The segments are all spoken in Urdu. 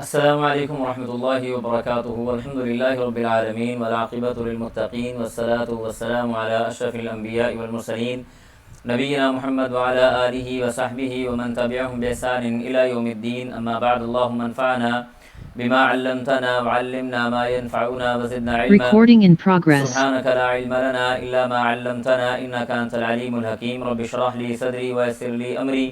السلام علیکم ورحمۃ اللہ وبرکاتہ الحمد للہ رب العالمین والعاقبۃ للمتقین والصلاۃ والسلام علی اشرف الانبیاء والمرسلین نبینا محمد وعلی آلہ وصحبہ ومن تبعهم بإحسان الی یوم الدین اما بعد اللہم انفعنا بما علمتنا وعلمنا ما ينفعنا وزدنا علما Recording in progress. سبحانك لا علم لنا الا ما علمتنا انك انت العلیم الحکیم رب اشرح لي صدری ويسر لي امری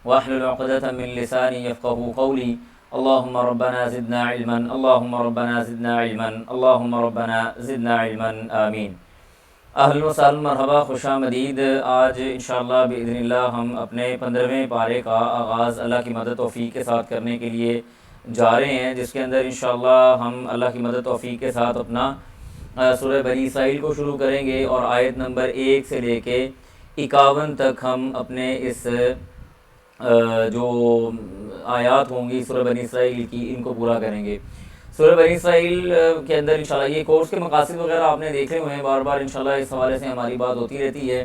واحلل عقدۃ من لسانی یفقهوا قولی اللهم ربنا زدنا علما اللهم ربنا زدنا علما اللهم ربنا زدنا علما آمین۔ اہلا و سہلا مرحبا، خوش آمدید۔ آج انشاءاللہ باذن اللہ ہم اپنے 15ویں پارے کا آغاز اللہ کی مدد توفیق کے ساتھ کرنے کے لیے جا رہے ہیں، جس کے اندر انشاءاللہ ہم اللہ کی مدد توفیق کے ساتھ اپنا سورہ بنی اسرائیل کو شروع کریں گے، اور آیت نمبر 1 سے لے کے 51 تک ہم اپنے اس جو آیات ہوں گی سورہ بنی اسرائیل کی، ان کو پورا کریں گے۔ سورہ بنی اسرائیل کے اندر انشاءاللہ یہ کورس کے مقاصد وغیرہ آپ نے دیکھے ہوئے ہیں، بار بار انشاءاللہ اس حوالے سے ہماری بات ہوتی رہتی ہے۔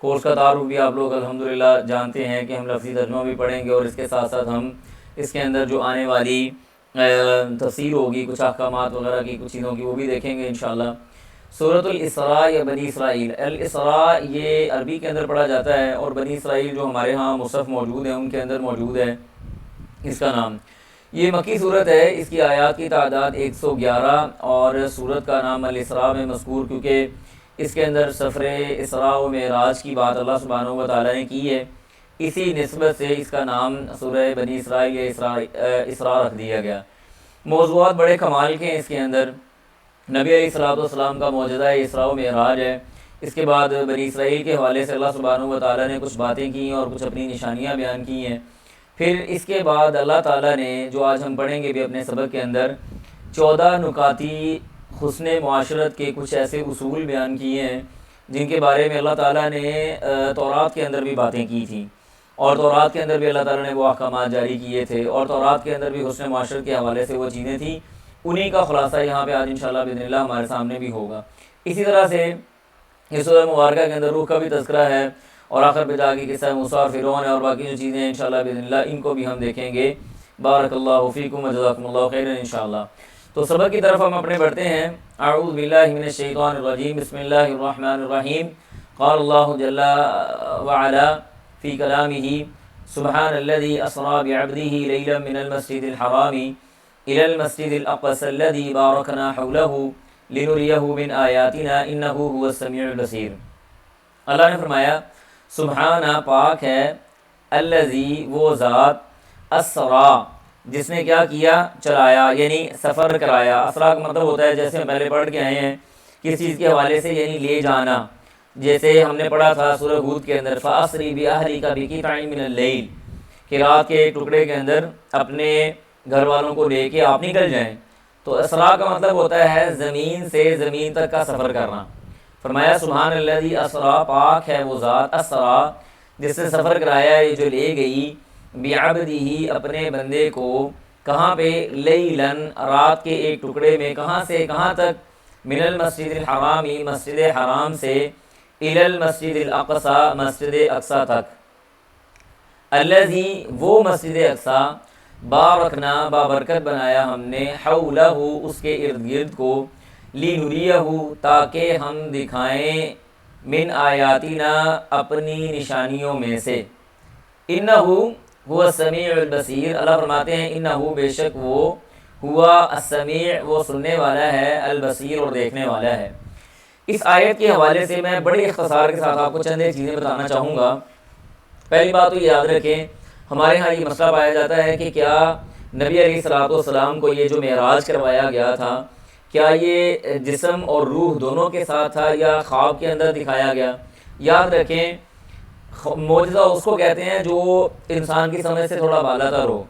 کورس کا تعارف بھی آپ لوگ الحمدللہ جانتے ہیں کہ ہم لفظی ترجمہ بھی پڑھیں گے، اور اس کے ساتھ ساتھ ہم اس کے اندر جو آنے والی تفسیر ہوگی، کچھ احکامات وغیرہ کی، کچھ چیزوں کی، وہ بھی دیکھیں گے انشاءاللہ۔ سورۃ الاسراء یا بنی اسرائیل، الاسراء یہ عربی کے اندر پڑھا جاتا ہے، اور بنی اسرائیل جو ہمارے ہاں مصحف موجود ہیں ان کے اندر موجود ہے اس کا نام۔ یہ مکی صورت ہے، اس کی آیات کی تعداد 111، اور صورت کا نام الاسراء میں مذکور، کیونکہ اس کے اندر سفر اسراء و معراج کی بات اللہ سبحانہ و تعالیٰ نے کی ہے، اسی نسبت سے اس کا نام سورہ بنی اسرائیل یا اسراء رکھ دیا گیا۔ موضوعات بڑے کمال کے ہیں اس کے اندر۔ نبی علیہ الصلوۃ والسلام کا معجزہ اسراء و معراج ہے، اس کے بعد بنی اسرائیل کے حوالے سے اللہ سبحانہ و تعالیٰ نے کچھ باتیں کی ہیں اور کچھ اپنی نشانیاں بیان کی ہیں۔ پھر اس کے بعد اللہ تعالیٰ نے، جو آج ہم پڑھیں گے بھی اپنے سبق کے اندر، 14 نکاتی حسن معاشرت کے کچھ ایسے اصول بیان کیے ہیں جن کے بارے میں اللہ تعالیٰ نے تورات کے اندر بھی باتیں کی تھیں، اور تورات کے اندر بھی اللہ تعالیٰ نے وہ احکامات جاری کیے تھے، اور تورات کے اندر بھی حسن معاشرت کے حوالے سے وہ چیزیں تھیں، انہی کا خلاصہ یہاں پہ آج انشاءاللہ باذن اللہ ہمارے سامنے بھی ہوگا۔ اسی طرح سے یہ سورہ مبارکہ کے اندر روح کا بھی تذکرہ ہے، اور آخر پہ جا کے قصہ موسیٰ اور فرعون ہے، اور باقی جو چیزیں ہیں انشاءاللہ باذن اللہ ان کو بھی ہم دیکھیں گے۔ بارک اللہ فیکم وجزاکم اللہ خیرا انشاءاللہ۔ تو سبق کی طرف ہم اپنے بڑھتے ہیں۔ اعوذ باللہ من الشیطان الرجیم، بسم اللہ الرحمن الرحیم۔ قال اللہ جل وعلا فی کلامہ سبحان الذی اسری بعبدہ لیلا من المسجد الحرام إلى المسجد الأقصى الذي باركنا حوله لنريه من آياتنا إنه هو السميع البصير۔ اللہ نے فرمایا سبحانہ پاک ہے، الذی وہ ذات، اسرا جس نے کیا کیا، چلایا، یعنی سفر کرایا۔ اسرا کا مطلب ہوتا ہے، جیسے ہم پہلے پڑھ کے آئے ہیں، کس چیز کے حوالے سے، یعنی لے جانا۔ جیسے ہم نے پڑھا تھا سورہ ہود کے اندر فَأَسْرِ بِأَهْلِكَ بِقِطْعٍ مِّنَ اللَّيْلِ، کہ رات کے ایک ٹکڑے کے اندر اپنے گھر والوں کو لے کے آپ نکل جائیں۔ تو اسراء کا مطلب ہوتا ہے زمین سے زمین تک کا سفر کرنا۔ فرمایا سبحان الذی اسریٰ، پاک ہے وہ ذات، اسریٰ جس نے سفر کرایا، یہ جو لے گئی، بعبدہ اپنے بندے کو، کہاں پہ، لیلاً رات کے ایک ٹکڑے میں، کہاں سے کہاں تک، من المسجد الحرام مسجد حرام سے، الی المسجد الاقصی مسجد اقصی تک، الذی وہ مسجد اقصی، بارکنا بابرکت بنایا ہم نے، حولہ اس کے ارد گرد کو، لنریہ تاکہ ہم دکھائیں، من آیاتنا اپنی نشانیوں میں سے، انہ ہوا السمیع البصیر۔ اللہ فرماتے ہیں انہ بے شک وہ، ہوا السمیع وہ سننے والا ہے، البصیر اور دیکھنے والا ہے۔ اس آیت کے حوالے سے میں بڑے اختصار کے ساتھ آپ کو چند ایک چیزیں بتانا چاہوں گا۔ پہلی بات تو یاد رکھیں، ہمارے ہاں یہ مسئلہ پایا جاتا ہے کہ کیا نبی علیہ الصلوۃ والسلام کو یہ جو معراج کروایا گیا تھا، کیا یہ جسم اور روح دونوں کے ساتھ تھا یا خواب کے اندر دکھایا گیا؟ یاد رکھیں، معجزہ اس کو کہتے ہیں جو انسان کی سمجھ سے تھوڑا بالا تر ہو۔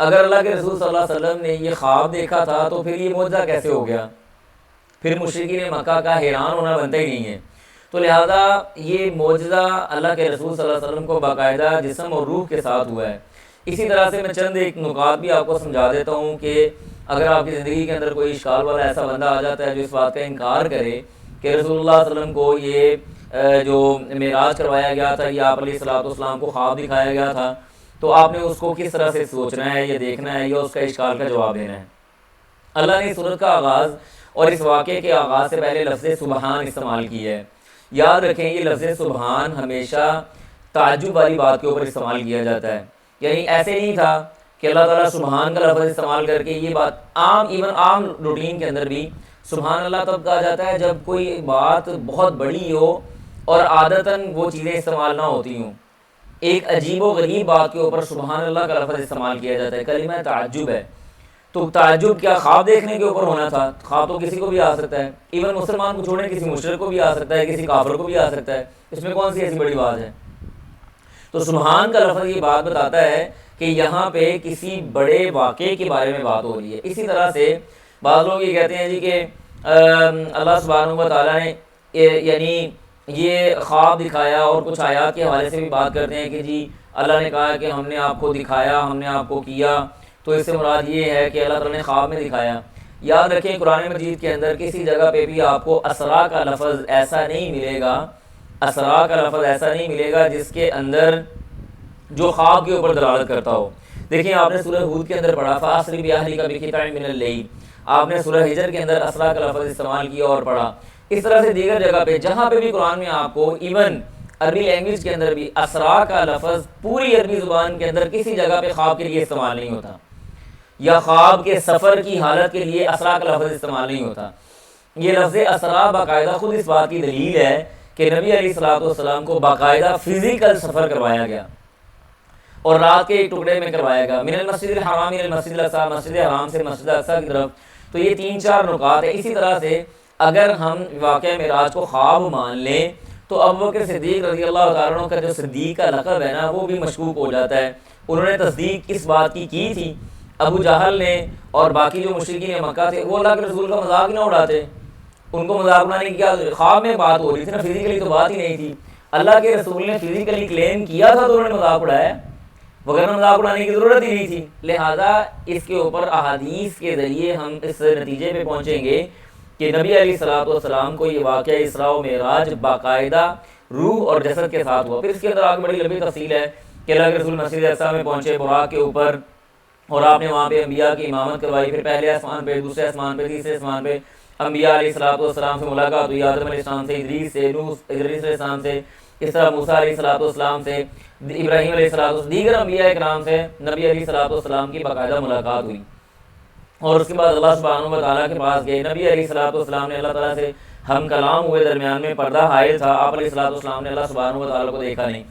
اگر اللہ کے رسول صلی اللہ علیہ وسلم نے یہ خواب دیکھا تھا تو پھر یہ معجزہ کیسے ہو گیا؟ پھر مشرکین مکہ کا حیران ہونا بنتا ہی نہیں ہے۔ تو لہذا یہ معجزہ اللہ کے رسول صلی اللہ علیہ وسلم کو باقاعدہ جسم اور روح کے ساتھ ہوا ہے۔ اسی طرح سے میں چند ایک نکات بھی آپ کو سمجھا دیتا ہوں کہ اگر آپ کی زندگی کے اندر کوئی اشکال والا ایسا بندہ آ جاتا ہے جو اس بات کا انکار کرے کہ رسول اللہ صلی اللہ علیہ وسلم کو یہ جو معراج کروایا گیا تھا یا آپ علیہ الصلوۃ والسلام کو خواب دکھایا گیا تھا، تو آپ نے اس کو کس طرح سے سوچنا ہے، یہ دیکھنا ہے، یا اس کا اشکال کا جواب دینا ہے۔ اللہ نے سورت کا آغاز اور اس واقعے کے آغاز سے پہلے لفظ سبحان استعمال کیا ہے۔ یاد رکھیں یہ لفظ سبحان ہمیشہ تعجب والی بات کے اوپر استعمال کیا جاتا ہے، یعنی ایسے نہیں تھا کہ اللہ تعالیٰ سبحان کا لفظ استعمال کر کے یہ بات عام روٹین کے اندر بھی سبحان اللہ تب کہا جاتا ہے جب کوئی بات بہت بڑی ہو اور عادتاً وہ چیزیں استعمال نہ ہوتی ہوں۔ ایک عجیب و غریب بات کے اوپر سبحان اللہ کا لفظ استعمال کیا جاتا ہے، کلمہ تعجب ہے۔ تو تعجب کیا خواب دیکھنے کے اوپر ہونا تھا؟ خواب تو کسی کو بھی آ سکتا ہے، ایون مسلمان کو چھوڑیں کسی مشرک کو بھی آ سکتا ہے، کسی کافر کو بھی آ سکتا ہے، اس میں کون سی ایسی بڑی بات ہے؟ تو سبحان کا لفظ یہ بات بتاتا ہے کہ یہاں پہ کسی بڑے واقعے کے بارے میں بات ہو رہی ہے۔ اسی طرح سے بعض لوگ یہ کہتے ہیں جی کہ اللہ سبحانہ و تعالیٰ نے یعنی یہ خواب دکھایا، اور کچھ آیات کے حوالے سے بھی بات کرتے ہیں کہ جی اللہ نے کہا کہ ہم نے آپ کو دکھایا، ہم نے آپ کو کیا، تو اس سے مراد یہ ہے کہ اللہ تعالیٰ نے خواب میں دکھایا۔ یاد رکھیں قرآن مجید کے اندر کسی جگہ پہ بھی آپ کو اسرا کا لفظ ایسا نہیں ملے گا، اسرا کا لفظ ایسا نہیں ملے گا جس کے اندر جو خواب کے اوپر دلالت کرتا ہو۔ دیکھیں آپ نے سورہ ہود کے اندر پڑھا فَأَسْرِ بِأَهْلِكَ بِقِطْعٍ مِّنَ اللَّيْلِ، آپ نے سورہ ہجر کے اندر اسرا کا لفظ استعمال کیا اور پڑھا۔ اس طرح سے دیگر جگہ پہ جہاں پہ بھی قرآن میں آپ کو ایون عربی لینگویج کے اندر بھی اسرا کا لفظ پوری عربی زبان کے اندر کسی جگہ پہ خواب کے لیے استعمال نہیں ہوتا، یا خواب کے سفر کی حالت کے لیے اسرا کا لفظ استعمال نہیں ہوتا۔ یہ لفظ اسرا باقاعدہ خود اس بات کی دلیل ہے کہ نبی علیہ الصلوۃ والسلام کو باقاعدہ فزیکل سفر کروایا گیا اور رات کے ایک ٹکڑے میں کروایا گیا، من المسجد الحرام الى المسجد الاقصی، مسجد حرام سے مسجد اقصی کی طرف۔ تو یہ 3-4 نکات ہیں۔ اسی طرح سے اگر ہم واقعہ معراج کو خواب مان لیں تو ابوبکر صدیق رضی اللہ تعالیٰ عنہ کا جو صدیق کا لقب ہے نا وہ بھی مشکوک ہو جاتا ہے۔ انہوں نے تصدیق اس بات کی تھی، ابو جہل نے اور باقی جو مشرکین مکہ تھے وہ اللہ کے رسول کا مذاق نہ اڑاتے، ان کو مذاق اڑانے کی کیا، خواب میں بات ہو رہی تھی نا، فزیکلی تو بات ہی نہیں تھی۔ اللہ کے رسول نے فزیکلی کلیم کیا تھا تو انہوں نے مذاق اڑایا، وغیرہ مذاق اڑانے کی ضرورت ہی نہیں تھی۔ لہٰذا اس کے اوپر احادیث کے ذریعے ہم اس نتیجے پہ پہنچیں گے کہ نبی علیہ الصلوۃ والسلام کو یہ واقعہ اسراء و معراج باقاعدہ روح اور جسد کے ساتھ ہوا۔ پھر اس کے اندر آگے بڑی لمبی تفصیل ہے کہ اللہ کے رسول مسجد اقصی میں پہنچے براق کے اوپر، اور آپ نے وہاں پہ انبیاء کی امامت کروائی، پھر پہلے آسمان پہ، دوسرے آسمان پہ، تیسرے آسمان پہ انبیاء علیہ الصلوۃ والسلام سے ملاقات ہوئی، آدم علیہ السلام سے، ادریس سے، نوح ادریس علیہ السلام سے، اس طرح موسیٰ علیہ الصلوۃ والسلام سے، ابراہیم علیہ الصلوۃ والسلام، دیگر انبیاء کرام سے نبی علیہ الصلوۃ والسلام کی باقاعدہ ملاقات ہوئی۔ اور اس کے بعد اللہ سبحانہ و تعالیٰ کے پاس گئے، نبی علیہ الصلوۃ والسلام نے اللہ تعالیٰ سے ہم کلام ہوئے، درمیان میں پردہ حائل تھا، آپ علیہ الصلوۃ والسلام نے اللہ سبحانہ و تعالیٰ کو دیکھا نہیں۔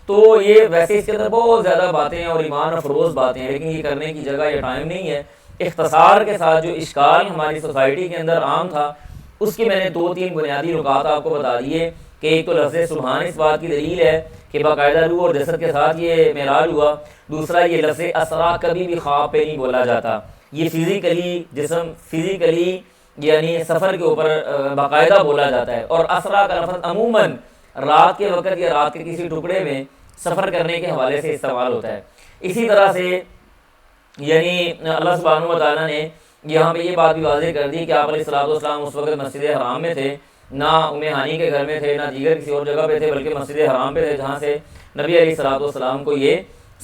تو یہ ویسے اس کے اندر بہت زیادہ باتیں ہیں اور ایمان افروز باتیں ہیں، لیکن یہ کرنے کی جگہ یا ٹائم نہیں ہے۔ اختصار کے ساتھ جو اشکال ہماری سوسائٹی کے اندر عام تھا اس کی میں نے 2-3 بنیادی نکات آپ کو بتا دیے کہ ایک تو لفظ سبحان اس بات کی دلیل ہے کہ باقاعدہ روح اور جسد کے ساتھ یہ معراج ہوا، دوسرا یہ لفظ اسرا کبھی بھی خواب پہ نہیں بولا جاتا، یہ فزیکلی جسم فزیکلی یعنی سفر کے اوپر باقاعدہ بولا جاتا ہے، اور اسرا کا لفظ عموماً رات کے وقت یا رات کے کسی ٹکڑے میں سفر کرنے کے حوالے سے استعمال ہوتا ہے۔ اسی طرح سے یعنی اللہ سبحانہ و تعالیٰ نے یہاں پہ یہ بات بھی واضح کر دی کہ آپ علیہ الصلوۃ والسلام اس وقت مسجد حرام میں تھے، نہ ام ہانی کے گھر میں تھے، نہ دیگر کسی اور جگہ پہ تھے، بلکہ مسجد حرام پہ تھے جہاں سے نبی علیہ الصلوۃ والسلام کو یہ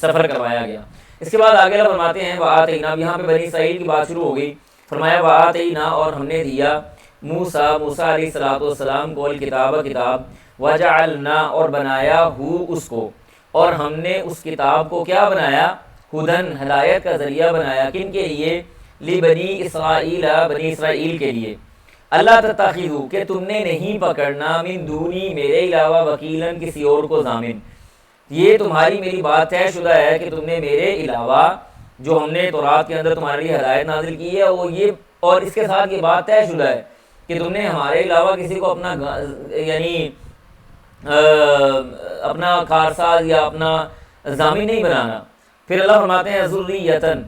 سفر کروایا گیا۔ اس کے بعد آگے اللہ فرماتے ہیں وآتینا، یہاں پہ بنی اسرائیل کی بات شروع ہو گئی، فرمایا وآتینا، اور ہم نے دیا موسیٰ علیہ الصلوۃ والسلام کو الکتاب کتاب، وجعلنا، اور بنایا ہو اس کو، اور ہم نے اس کتاب کو کیا بنایا، ہدن، ہدایت کا ذریعہ بنایا، کن کے لیے، لبنی اسرائیل، بنی اسرائیل کے لیے، اللہ تتخذوا، کہ تم نے نہیں پکڑنا، من دونی، میرے علاوہ، وکیلاً، کسی اور کو ضامن، یہ تمہاری میری بات طے شدہ ہے کہ تم نے میرے علاوہ جو ہم نے تورات کے اندر تمہارے لیے ہدایت نازل کی ہے وہ یہ، اور اس کے ساتھ یہ بات طے شدہ ہے کہ تم نے ہمارے علاوہ کسی کو اپنا یعنی اپنا کارساز یا اپنا ضامن نہیں بنانا۔ پھر اللہ فرماتے ہیں ذریتن،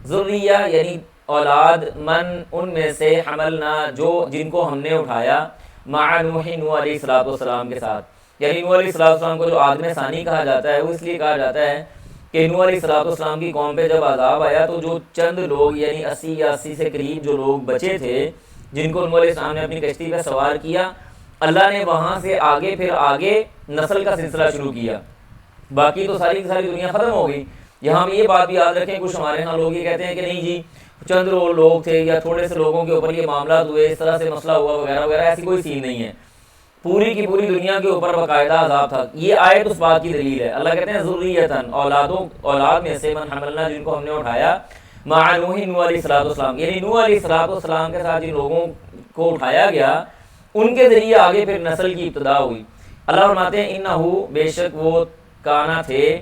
ذریہ یعنی اولاد، من ان میں سے، حملنا جو جن کو ہم نے اٹھایا، مع نوح، نوح علیہ الصلوۃ والسلام کے ساتھ، یعنی نوح علیہ الصلوۃ والسلام کو جو آدم ثانی کہا جاتا ہے وہ اس لیے کہا جاتا ہے کہ نوح علیہ الصلوۃ والسلام کی قوم پہ جب عذاب آیا تو جو چند لوگ یعنی 80 یا 80 سے قریب جو لوگ بچے تھے جن کو نوح علیہ السلام نے اپنی کشتی پہ سوار کیا، اللہ نے وہاں سے آگے پھر آگے نسل کا سلسلہ شروع کیا، باقی تو ساری کی ساری دنیا ختم ہو گئی، یہاں بھی یہ بات بھی یاد رکھیں، کچھ ہمارے ہاں لوگ یہ کہتے ہیں کہ نہیں جی چند لوگ تھے یا تھوڑے سے لوگوں کے اوپر یہ معاملات ہوئے، اس طرح سے مسئلہ ہوا وغیرہ وغیرہ، ایسی کوئی سین نہیں ہے، پوری کی پوری دنیا کے اوپر باقاعدہ عذاب تھا۔ یہ آیت اس بات کی دلیل ہے۔ اللہ کہتے ہیں ذریتاً، اولاد میں سے، من حملنا، جن کو ہم نے اٹھایا، مع نوح، نوح علیہ السلام، یعنی نوح علیہ السلام کے ساتھ جن لوگوں کو اٹھایا گیا ان کے ذریعے آگے پھر نسل کی ابتدا ہوئی۔ اللہ فرماتے ہیں انہو، بے شک وہ، کانا تھے،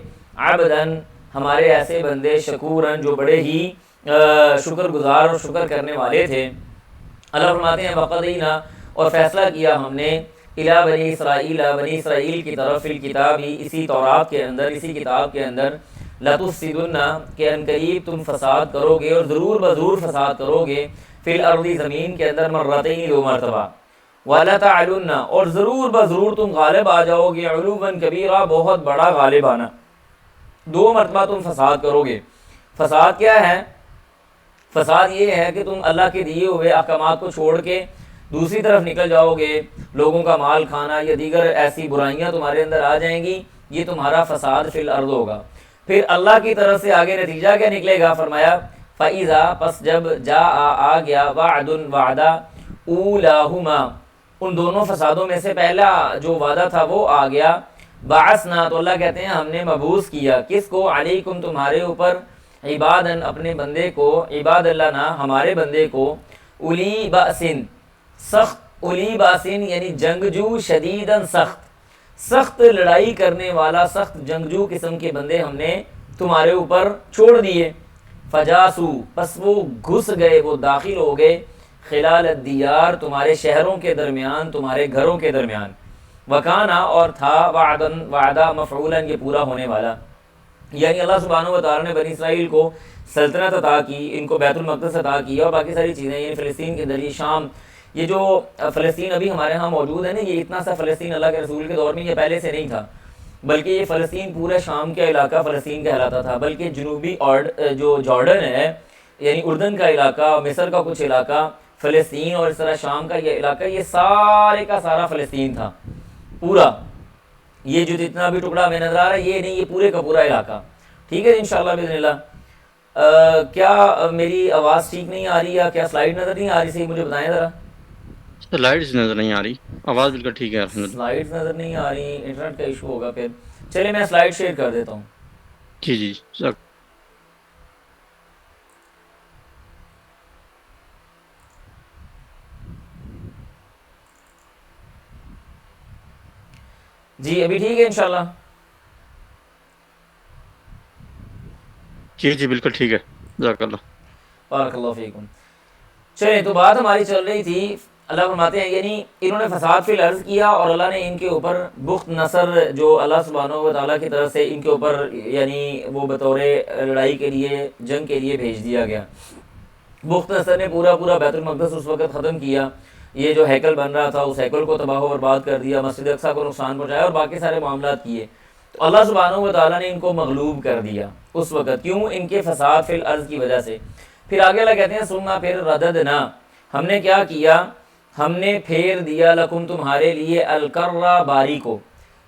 عبدن، ہمارے ایسے بندے، شکورن، جو بڑے ہی شکر گزار اور شکر کرنے والے تھے۔ اللہ فرماتے ہیں وقضینا، اور فیصلہ کیا ہم نے، الی بنی اسرائیل، بنی اسرائیل کی طرف، فی الکتاب، اسی تورات کے اندر، اسی کتاب کے اندر، لتفسدن، کہ ان قریب تم فساد کرو گے اور ضرور بضرور فساد کرو گے، فی الارض، زمین کے اندر، مرتین، 2 مرتبہ، ولتعلن، اور ضرور بضرور تم غالب آ جاؤ گے، علوا کبیرہ، بہت بڑا غالب آنا، 2 مرتبہ تم فساد کرو گے۔ فساد کیا ہے؟ فساد یہ ہے کہ تم اللہ کے دیے ہوئے احکامات کو چھوڑ کے دوسری طرف نکل جاؤ گے، لوگوں کا مال کھانا یا دیگر ایسی برائیاں تمہارے اندر آ جائیں گی، یہ تمہارا فساد فی الارض ہوگا۔ پھر اللہ کی طرف سے آگے نتیجہ کیا نکلے گا؟ فرمایا فَإِذَا، پس جب، جاء، آ گیا، وعد، وعدہ، اولاہما، ان دونوں فسادوں میں سے پہلا جو وعدہ تھا وہ آ گیا، بعثنا، تو اللہ کہتے ہیں ہم نے مبعوث کیا، کس کو؟ علیکم، تمہارے اوپر، عبادن، اپنے بندے کو، عباد اللہ نا، ہمارے بندے کو، اولی بأسن، سخت، اولی باسن یعنی جنگجو، شدیداً، سخت لڑائی کرنے والا، سخت جنگجو قسم کے بندے ہم نے تمہارے اوپر چھوڑ دیے۔ فجاسو، پس وہ گھس گئے، وہ داخل ہو گئے، خلال الدیار، تمہارے شہروں کے درمیان، تمہارے گھروں کے درمیان، وکانا، اور تھا، وعدن، وعدہ، مفعولاً، یہ پورا ہونے والا، یعنی اللہ سبحانہ و تعالیٰ نے بنی اسرائیل کو سلطنت عطا کی، ان کو بیت المقدس عطا کیا اور باقی ساری چیزیں، یعنی فلسطین کے اندر، یہ شام، یہ جو فلسطین ابھی ہمارے ہاں موجود ہے نا، یہ اتنا سا فلسطین اللہ کے رسول کے دور میں یہ پہلے سے نہیں تھا، بلکہ یہ فلسطین پورے شام کا علاقہ فلسطین کہلاتا تھا، بلکہ جنوبی جو جارڈن ہے، یعنی اردن کا علاقہ، مصر کا کچھ علاقہ، فلسطین، اور اس طرح شام کا یہ علاقہ، یہ سارے کا سارا فلسطین تھا پورا، یہ جو جتنا بھی ٹکڑا میں نظر آ رہا ہے یہ نہیں، یہ پورے کا پورا علاقہ، ٹھیک ہے انشاءاللہ باذن اللہ۔ کیا میری آواز ٹھیک نہیں آ رہی ہے؟ کیا سلائیڈ نظر نہیں آ رہی؟ صحیح مجھے بتائیں ذرا۔ سلائڈز نظر نہیں آ رہی، آواز بالکل ٹھیک ہے الحمد للہ۔ سلائیڈز نظر نہیں آ رہی، انٹرنیٹ کا ایشو ہوگا پھر، چلے میں سلائیڈ شیئر کر دیتا ہوں۔ جی جی ابھی ٹھیک ہے انشاءاللہ؟ جی بالکل ٹھیک ہے، جزاک اللہ۔ بارک اللہ فیکم۔ چلیں، تو بات ہماری چل رہی تھی، اللہ فرماتے ہیں یعنی انہوں نے فساد فی الارض کیا اور اللہ نے ان کے اوپر بخت نصر، جو اللہ سبحانہ و تعالیٰ کی طرف سے ان کے اوپر، یعنی وہ بطور لڑائی کے لیے، جنگ کے لیے بھیج دیا گیا۔ بخت نصر نے پورا بیت المقدس اس وقت ختم کیا، یہ جو ہیکل بن رہا تھا اس ہیکل کو تباہ و برباد کر دیا، مسجد اقصیٰ کو نقصان پہنچایا اور باقی سارے معاملات کیے، تو اللہ سبحانہ و تعالیٰ نے ان کو مغلوب کر دیا اس وقت، کیوں؟ ان کے فساد فی الارض کی وجہ سے۔ پھر آگے اللہ کہتے ہیں ثم، پھر رددنا، ہم نے کیا کیا؟ ہم نے پھیر دیا، لکم، تمہارے لیے، الکرہ، باری کو،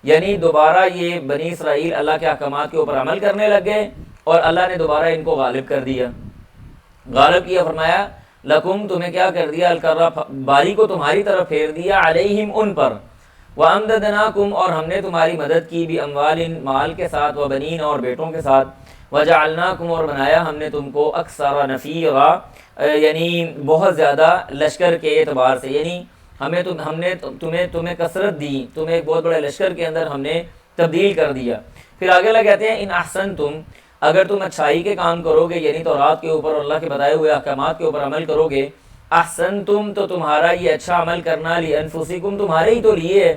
یعنی دوبارہ یہ بنی اسرائیل اللہ کے احکامات کے اوپر عمل کرنے لگ گئے اور اللہ نے دوبارہ ان کو غالب کر دیا، غالب کیا، فرمایا لکم، تمہیں کیا کر دیا؟ الکرہ، باری کو تمہاری طرف پھیر دیا، علیہم، ان پر، وَأَمْدَدْنَاكُمْ، اور ہم نے تمہاری مدد کی، بِأَمْوَالٍ، مال کے ساتھ، وَبَنِينَ، اور بیٹوں کے ساتھ، وَجَعَلْنَاكُمْ، اور بنایا ہم نے تم کو، اکثر نفیرا، یعنی بہت زیادہ لشکر کے اعتبار سے، یعنی ہم نے تمہیں کثرت دی، تمہیں ایک بہت بڑے لشکر کے اندر ہم نے تبدیل کر دیا۔ پھر آگے اللہ کہتے ہیں ان احسنتم، اگر تم اچھائی کے کام کرو گے، یعنی تورات کے اوپر اور اللہ کے بتائے ہوئے احکامات کے اوپر عمل کرو گے، احسنتم، تو تمہارا یہ اچھا عمل کرنا، لانفسکم، تمہارے ہی تو لیے ہے،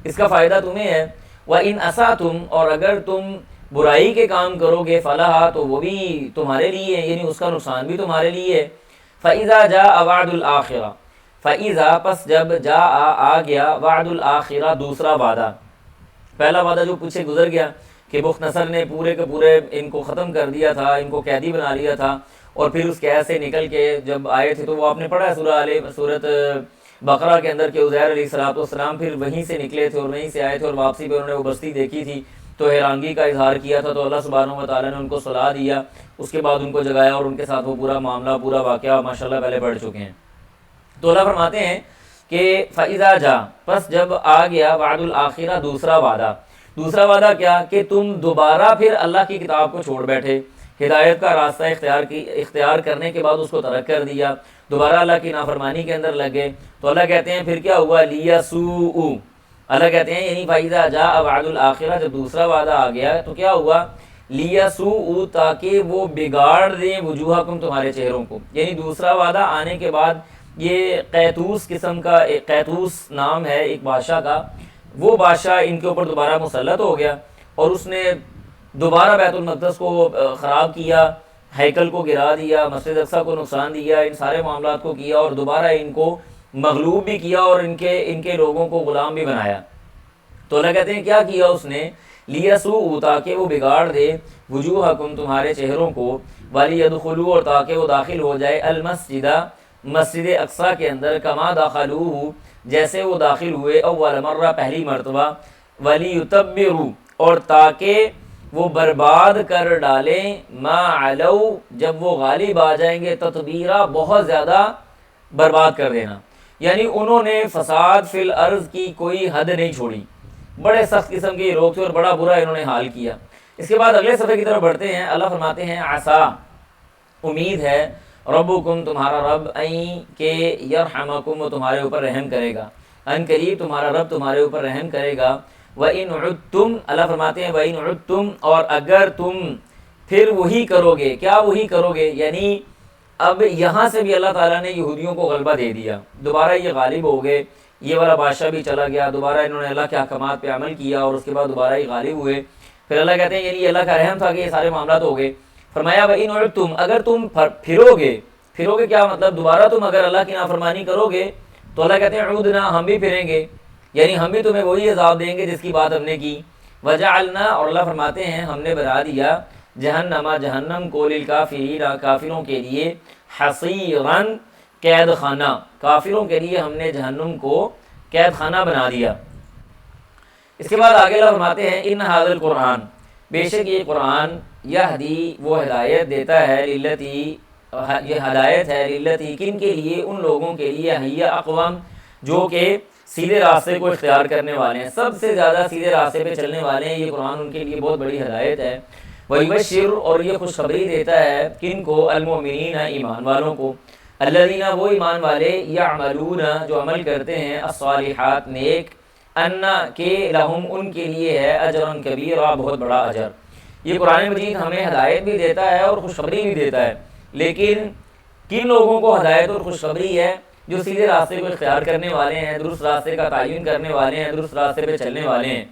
اس کا فائدہ تمہیں ہے، وَإِنْ أَسَأْتُمْ، اور اگر تم برائی کے کام کرو گے، فَلَهَا، تو وہ بھی تمہارے لیے ہے، یعنی اس کا نقصان بھی تمہارے لیے ہے۔ فَإِذَا جَاءَ وَعْدُ الْآخِرَةِ، فَإِذَا، پس جب، جاء، آ گیا، وعد الآخرہ، دوسرا وعدہ، پہلا وعدہ جو پیچھے گزر گیا کہ بخت نصر نے پورے کے پورے ان کو ختم کر دیا تھا، ان کو قیدی بنا لیا تھا، اور پھر اس قید سے نکل کے جب آئے تھے، تو وہ آپ نے پڑھا ہے سورۃ بقرہ کے اندر کہ عزیر علیہ السلام پھر وہیں سے نکلے تھے اور وہیں سے آئے تھے اور واپسی پہ انہوں نے وہ بستی دیکھی تھی، تو حیرانگی کا اظہار کیا تھا، تو اللہ سبحانہ و تعالیٰ نے ان کو سلا دیا، اس کے بعد ان کو جگایا اور ان کے ساتھ وہ پورا معاملہ، پورا واقعہ ماشاءاللہ پہلے پڑھ چکے ہیں۔ تو اللہ فرماتے ہیں کہ فَإِذَا جَاءَ، پس جب آ گیا وعد الآخرہ، دوسرا وعدہ۔ دوسرا وعدہ کیا؟ کہ تم دوبارہ پھر اللہ کی کتاب کو چھوڑ بیٹھے، ہدایت کا راستہ اختیار کرنے کے بعد اس کو ترک کر دیا، دوبارہ اللہ کی نافرمانی کے اندر لگ گئے۔ تو اللہ کہتے ہیں پھر کیا ہوا؟ لِيَسُوءُ، اللہ کہتے ہیں یعنی فَإِذَا جَاءَ وعد الآخرہ، جب دوسرا وعدہ آ گیا تو کیا ہوا؟ لِيَسُوءُ، تاکہ وہ بگاڑ دیں وجوہکم، تمہارے چہروں کو۔ یعنی دوسرا وعدہ آنے کے بعد یہ قیطوس قسم کا، ایک قیطوس نام ہے ایک بادشاہ کا، وہ بادشاہ ان کے اوپر دوبارہ مسلط ہو گیا اور اس نے دوبارہ بیت المقدس کو خراب کیا، ہیکل کو گرا دیا، مسجد اقصیٰ کو نقصان دیا، ان سارے معاملات کو کیا اور دوبارہ ان کو مغلوب بھی کیا اور ان کے لوگوں کو غلام بھی بنایا۔ تو اللہ کہتے ہیں کیا کیا اس نے؟ لیسوء، تاکہ وہ بگاڑ دے وجوہکم، تمہارے چہروں کو، ولیدخلوا، اور تاکہ وہ داخل ہو جائے المسجد، مسجد اقصیٰ کے اندر، کما دخلوہ، جیسے وہ داخل ہوئے اول مرہ، پہلی مرتبہ، ولیتبروا، اور تاکہ وہ برباد کر ڈالیں ما علو، جب وہ غالب آ جائیں گے، تتبیرا، بہت زیادہ برباد کر دینا۔ یعنی انہوں نے فساد فی الارض کی کوئی حد نہیں چھوڑی، بڑے سخت قسم کے لوگ تھے اور بڑا برا انہوں نے حال کیا۔ اس کے بعد اگلے صفحے کی طرف بڑھتے ہیں، اللہ فرماتے ہیں عسیٰ، امید ہے، ربکم، تمہارا رب، این، کہ یرحمکم، وہ تمہارے اوپر رحم کرے گا، ان قریب تمہارا رب تمہارے اوپر رحم کرے گا۔ وَإِنْ عُدْتُمْ، اللہ فرماتے ہیں وَإِنْ عُدْتُمْ، اور اگر تم پھر وہی کرو گے، کیا وہی کرو گے؟ یعنی اب یہاں سے بھی اللہ تعالیٰ نے یہودیوں کو غلبہ دے دیا، دوبارہ یہ غالب ہو گئے، یہ والا بادشاہ بھی چلا گیا، دوبارہ انہوں نے اللہ کے احکامات پہ عمل کیا اور اس کے بعد دوبارہ یہ غالب ہوئے۔ پھر اللہ کہتے ہیں یعنی اللہ کا رحم تھا کہ یہ سارے معاملات ہو گئے۔ فرمایا وَإِنْ عُدْتُمْ، اگر تم پھرو گے کیا مطلب؟ دوبارہ تم اگر اللہ کی نافرمانی کرو گے تو اللہ کہتے ہیں عُدْنَا، ہم بھی پھریں گے، یعنی ہم بھی تمہیں وہی عذاب دیں گے جس کی بات ہم نے کی۔ وَجَعَلْنَا، اور اللہ فرماتے ہیں ہم نے بنا دیا جہنم، جہنم کو، للکافرین، کافروں کے لیے، حصیراً، قید خانہ، کافروں کے لیے ہم نے جہنم کو قید خانہ بنا دیا۔ اس کے بعد آگے اللہ فرماتے ہیں ان ھذا القرآن، بے شک یہ قرآن، یہدی، وہ ہدایت دیتا ہے، للتی، یہ ہدایت ہے، للتی، کن کے لیے؟ ان لوگوں کے لیے، ہی اقوام، جو کہ سیدھے راستے کو اختیار کرنے والے ہیں، سب سے زیادہ سیدھے راستے پہ چلنے والے ہیں، یہ قرآن ان کے لیے بہت بڑی ہدایت ہے۔ وَيُبَشِّرُ، اور یہ خوشخبری دیتا ہے، کن کو؟ المؤمنین، ایمان والوں کو، الذین، وہ ایمان والے، یعملون، جو عمل کرتے ہیں، الصالحات، نیک، ان، کہ لہم، ان کے لیے ہے، اجرن کبیرا، بہت بڑا اجر۔ یہ قرآن مجید ہمیں ہدایت بھی دیتا ہے اور خوشخبری بھی دیتا ہے، لیکن کن لوگوں کو ہدایت اور خوشخبری ہے؟ جو سیدھے راستے کو اختیار کرنے والے ہیں، درست راستے کا تعین کرنے والے ہیں، درست راستے پہ چلنے والے ہیں۔